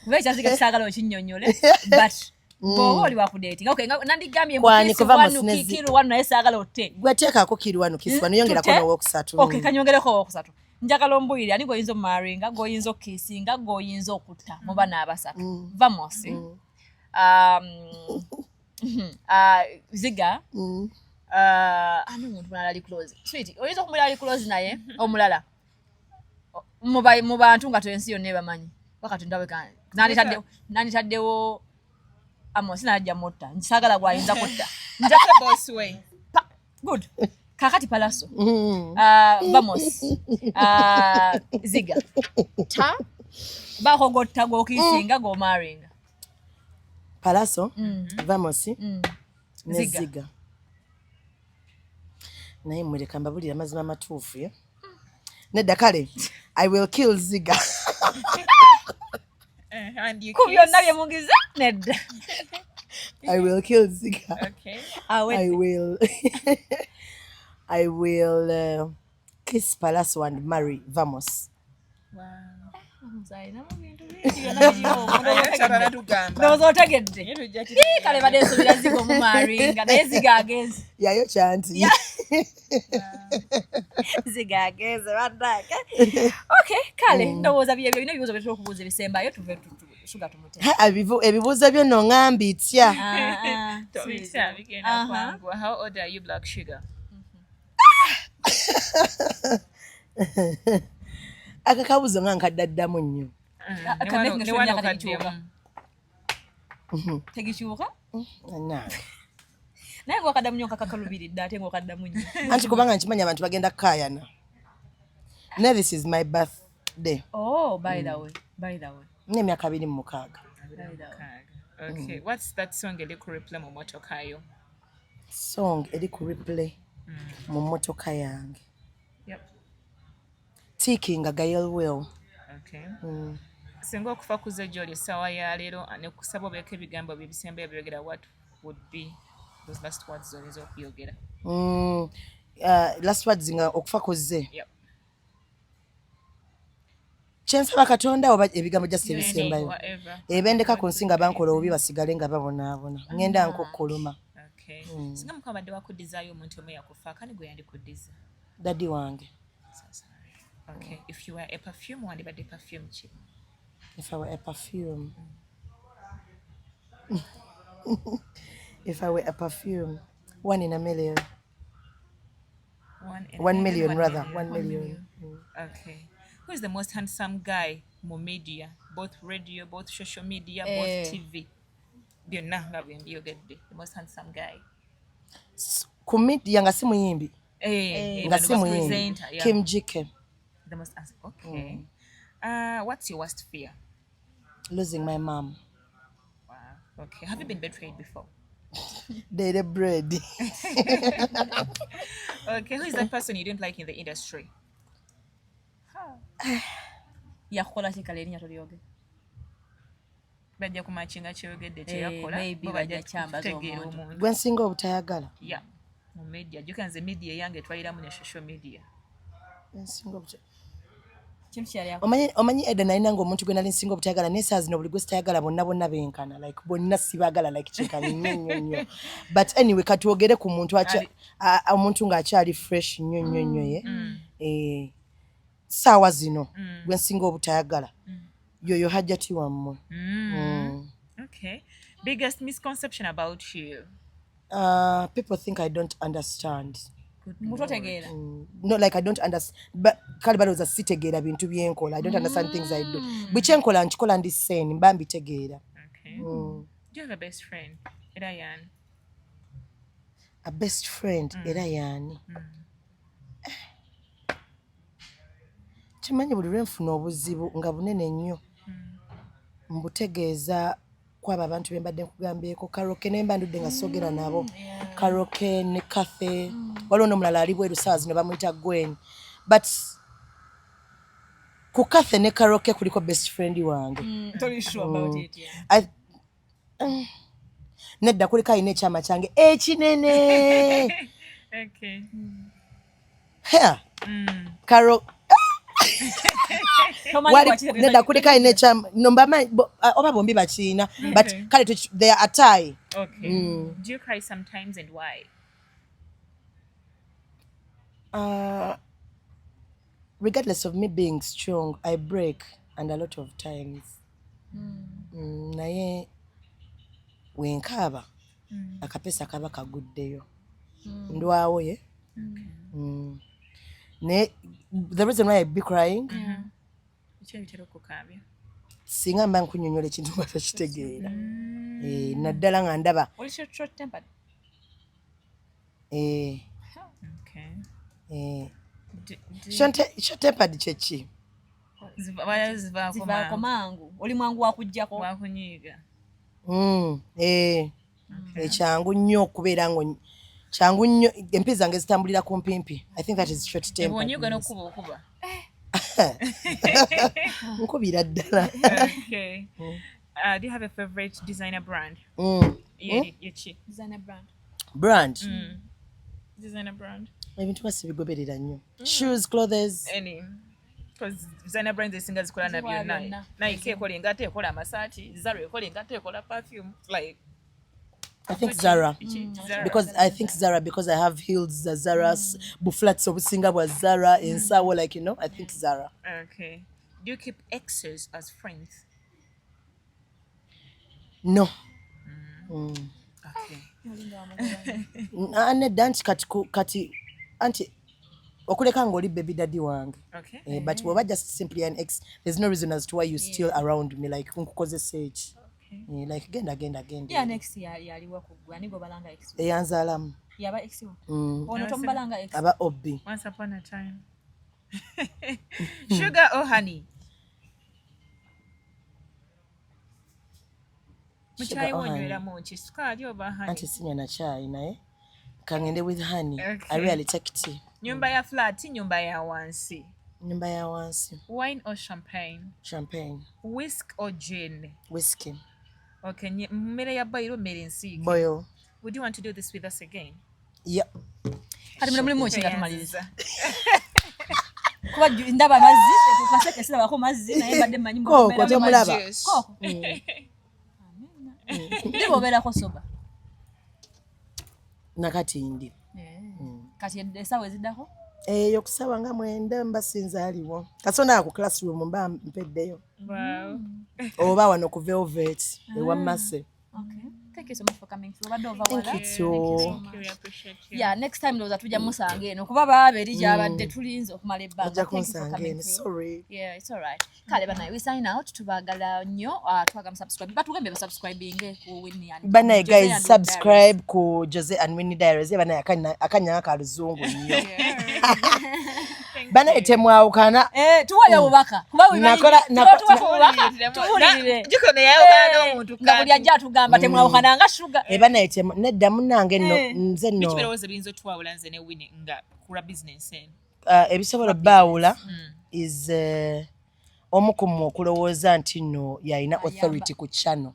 Kubecha ziga kisagala okinyonyole. But bo oli wa ku dating. Okay, nandigambye Kwani mukisi kuva wanu musinezi. kikiru wanu naye sagala otte. Gwe teekaako kiri wano kisi wano yongerako n'owokusatu. Okay, kanyongereko owokusatu. Njagala ombuyire ani goyinza omaringa, goyinza okkisinga, goyinza okutta mu bana abasatu. Vamos. Ziga. Ani omuntu mulala ali close. Sweet, oyinza okumulala ali close naye omulala. Mu bantu nga twensi yonna ebamanyi. Wakati ndawe nani taddewo Amos najja mutta. Nsagala gwayinza kutta. Njaka boss way. Good. Kakati Palaso. Vamos. Ziga. Ta. Bahogotta gokisinga go maringa. Palaso, Vamos, ne Ziga. Ziga. Naye muleka mbabulira amazima matuufu yo. Nedda kale, I will kill Ziga. And you Kubyo kiss. nabye mugiza nedda. I will kill Ziga. Okay. I will kiss Palaso and marry Vamos. Wow. Muzayina mu bintu bingi byonna biriwo. Chabana tugamba. Ndowooza otegedde. Tujja Kale badde nsubira Ziga omumaringa naye Ziga agenze. Yayo kyanti. Ziga agenze baddake. Okay, kale ndowooza byebyo bino ebibuuzo bye tukubuuza ebisembayo tuve suga tumute. Ebibuuzo byo nongambye itya. Tobisa bigenda kwangu. How old are you, Black Sugar? Akakabuzo nga nkaddamu nnyo. Ne wano kaddemu. Tegikyuka? Nange. Naye ng'okaddamu nnyo nkakakalubiridde ate ng'okaddamu nnyo. Anti kubanga nkimanyi abantu bagenda kukaayana. Ne this is my birthday. Oh, by the way. N'emyaka 26. Okay. What's that song eri ku replay mu motoka yo? Song eri ku replay mu mmotoka yange. Yep. Tikinga Gail Will. Okay. Singa okufa kuze gy'oli essaawa ya leero ne kusaba obeeko ebigambo bye bisembayo byogera, what would be those last words z'oyinza okuyogera? Last words nga okufa kuzze. Yep. Kyensaba Katonda oba ebigambo just ebisembayo. Whatever. Ebendeka ku nsi nga bankola obubi basigale nga babonaabona. Ngenda nkukkuluma. Okay. Singa mukama badde wakuddizaayo omuntu omu yakufa, kani gwe yandikuddiza? Daddy wange. Okay. If you were a perfume, wandibadde perfume ki? If I were a perfume. If I were a perfume. 1 in a million. 1 million rather. 1 million. Okay. Who is the most handsome guy mu media? Both radio, both social media, both TV. Byonna nga bwe mbyogedde. The most handsome guy. Ku media nga si muyimbi. Nga si muyimbi. Presenter, yeah. Kim Jike. The most handsome. Okay. What's your worst fear? Losing my mom. Wow. Okay. Have you been betrayed before? Daily bread. Okay. Who is that person you don't like in the industry? Yakola ki kale erinnya tolyoge? Bajja kumakinga kyeyogedde kyeyakola. Maybe bajja kyambaza kutegeera omuntu. omuntu. Gwe nsinga obutayagala. Yeah. Mu media. Jjuka nze media yange twayiramu ne social media. Nsinga obutayagala. Kintu kyali yakola. Omanyi Eda nalina ng'omuntu gwe nali nsinga obutayagala naye saa zino buli gwe sitayagala bonna benkana like bonna sibaagala like kikani nnyo. But anyway katwogere ku muntu omuntu ng'akyali fresh nnyo ye. Saawa zino gwe nsinga obutayagala yoyo hajjati wammwe. Okay. Biggest misconception about you? People think I don't understand. Mutu otegeera. No, like I don't understand. But kale balowooza sitegeera bintu byenkola. I don't understand things I do. Buli kyenkola nkikola ndi sane mba mbitegeera. Okay. Do you have a best friend? Era yani? A best friend era yani? Kimanyi buli lwe nfuna obuzibu nga bunene nnyo mbutegeeza kwabo abantu be mbadde nkugambyeko Karoke ne mba ndudde nga soogera nabo. Karoke ne Kathe waliwo n'omulala ali bweru saa zino bamuyita Gwen. But ku Kathe ne Karoke kuliko best friend wange. Toli sure about it. Yeah. nedda kuliko alina ekyama kyange ekinene Okay. karo Tomanyi wali bw'akitegeeza nedda kuliko alina ekyama nombamanyi oba bombi bakiina but kale they are a tie. Okay. Do you cry sometimes and why? Regardless of me being strong, I break and a lot of times. Naye wenkaaba akapesa kaba kaguddeyo ndwawo ye. The reason why I be crying, singa mba nkunyonyola ekintu nga takitegeera naddala nga ndaba What's your short tempered? Okay. short tempered kyeki Zivaako mangu. Oli mwangu wakujjako. wakunyiiga. Kyangu nnyo okubeera nga kyangu nnyo empi zange zitambulira ku mpimpi. I think that is short tempered. Ebonyiiga n'okuba. Nkubira ddala. Okay. Do you have a favorite designer brand? Yechi. Designer brand. Brand Designer brand. ebintu basibigoberera nnyo. Shoes, clothes. Any. Because designer brands esinga zikola na byonna. Nike ekola engato ekola amasaati, Zara ekola engato ekola perfume. Like I think Zara. Zara. Because I think Zara because I have heels Zara's buflats obusinga bwa Zara ensawo like you know I think Zara. Okay. Do you keep exes as friends? No. Okay. Nedda nti kati anti okuleka ng'oli baby daddy wange. Okay. But we're just simply an ex. There's no reason as to why you're still around me like nkukozesa eki. Like genda. Yeah, next year yaliwa kugwa ani go balanga ex. Eyanzaalamu. Yaba ex. Ono tomubalanga ex. Aba Obi. Once upon a time. Sugar or honey? Muchayi wonywera munki sukaali oba honey? Anti sinywa na chai naye kangende with honey. Okay. I really take tea. Nyumba ya flat, nyumba ya wansi. Nyumba ya wansi. Wine or champagne? Champagne. Whisk or gin? Whiskey. Okay, mmere ya boil mmere nsiike. Boil. Would you want to do this with us again? Yep. Kati mulimu kinga tumaliriza. Kuba ndaba mazzi, tukaseke sirabako mazzi naye mbadde mmanyi Ko tomulaba. Ko. Ndibo beerako soba. Nakati ndi. Kati esawa eziddako? Yokusaba nga mwenda mbasinza aliwo. Kasona ku classroom mba mpeddeyo. Wow. Oba wano ku Velvet ewa Mase. Okay. Thank you so much for coming through. Thank you too. We appreciate you. Yeah, next time ndoza tujja musanga eno kuba baaberi gyabadde tulinze okumala ebbanga. Ojja Thank you for kunsanga coming eno. through. Sorry. Yeah, it's all right. Kale bana, we sign out. Tubagala nnyo. Twaga subscribe. Batugembe subscribing ku Winnie and Bana Jose guys and subscribe ku Jose and Winnie Diaries. Bana akanya ka luzungu nnyo. Bana etemwawukana. Tuwayo obubaka. Kuba we Nakola tuwulire. Jiko ne yawukana n'omuntu nga buli ajja atugamba temwawukana nga sugar. Bana etemu nedda munnange nno nze nno. Birowoozo biyinza otwawula nze ne Winnie nga kula business eno. Ebisobola baawula is omu ku mmwe okulowooza nti nno yalina authority ku channel.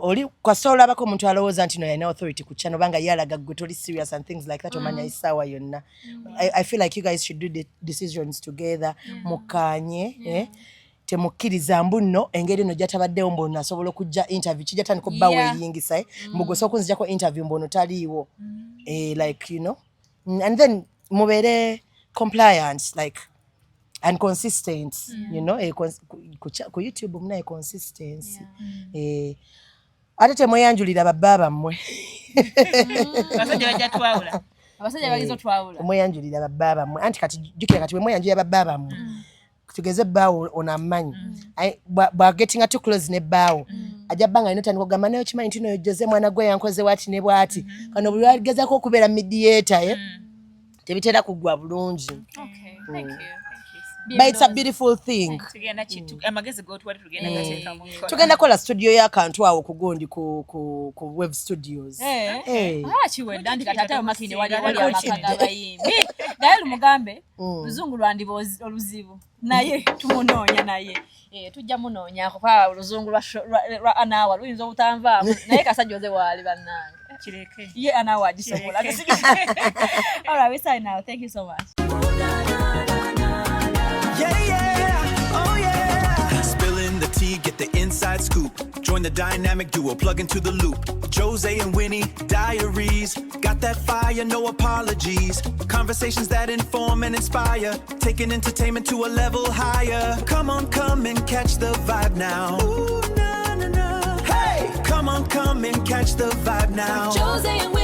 Oli kwasobola abako omuntu alowooza nti no yalina authority ku channel banga yalaga gwe toli serious and things like that omanya isaawa yonna. I feel like you guys should do the decisions together. Mukanye temukkiriza mbu nno engeri eno gyatabaddewo mbu ono asobola okujja interview kijja tandika obba weeyingisa mugose okunzijako interview mbu ono taliiwo like you know and then mubeere compliant like and consistent you know ku YouTube muna consistency ate temweyanjulira babba bammwe Abasajja bajja twawula. Abasajja bagize otwawula. Mweyanjulira babba bammwe anti kati jjukira kati mweyanjulira babba bammwe tugeze bbaawo ono amanyi bwagetinga too close ne bbaawo ajja bbanga alina otandika okugamba naye okimanyi nti no Jose mwana gwe yankoze bwati ne bwati kano buli lwagezaako okubeera mediator tebitera kuggwa bulungi. Okay, thank you. but it's a beautiful thing. tugenda amagezi gotwali tugenda gateeka mu nkola. Tugenda kola studio y'akantu awo ku Gondi ku Web Studios. Kiwedde anti kati ate ayo makinde wali amaka g'abayimbi naye lumugambe luzungu lwandiba oluzibu naye tumunoonya naye tujja munoonya kuba oluzungu lwa anawa luyinza obutanvaamu naye kasajja oze waali bannange kireke ye anawa agisobola. All right, we sign now. Thank you so much. Spilling the tea, get the inside scoop. Join the dynamic duo, plug into the loop. Jose and Winnie, diaries. Got that fire, no apologies. Conversations that inform and inspire. Taking entertainment to a level higher. Come on, come and catch the vibe now. Ooh, na, na, na. Hey, come on, come and catch the vibe now. Jose and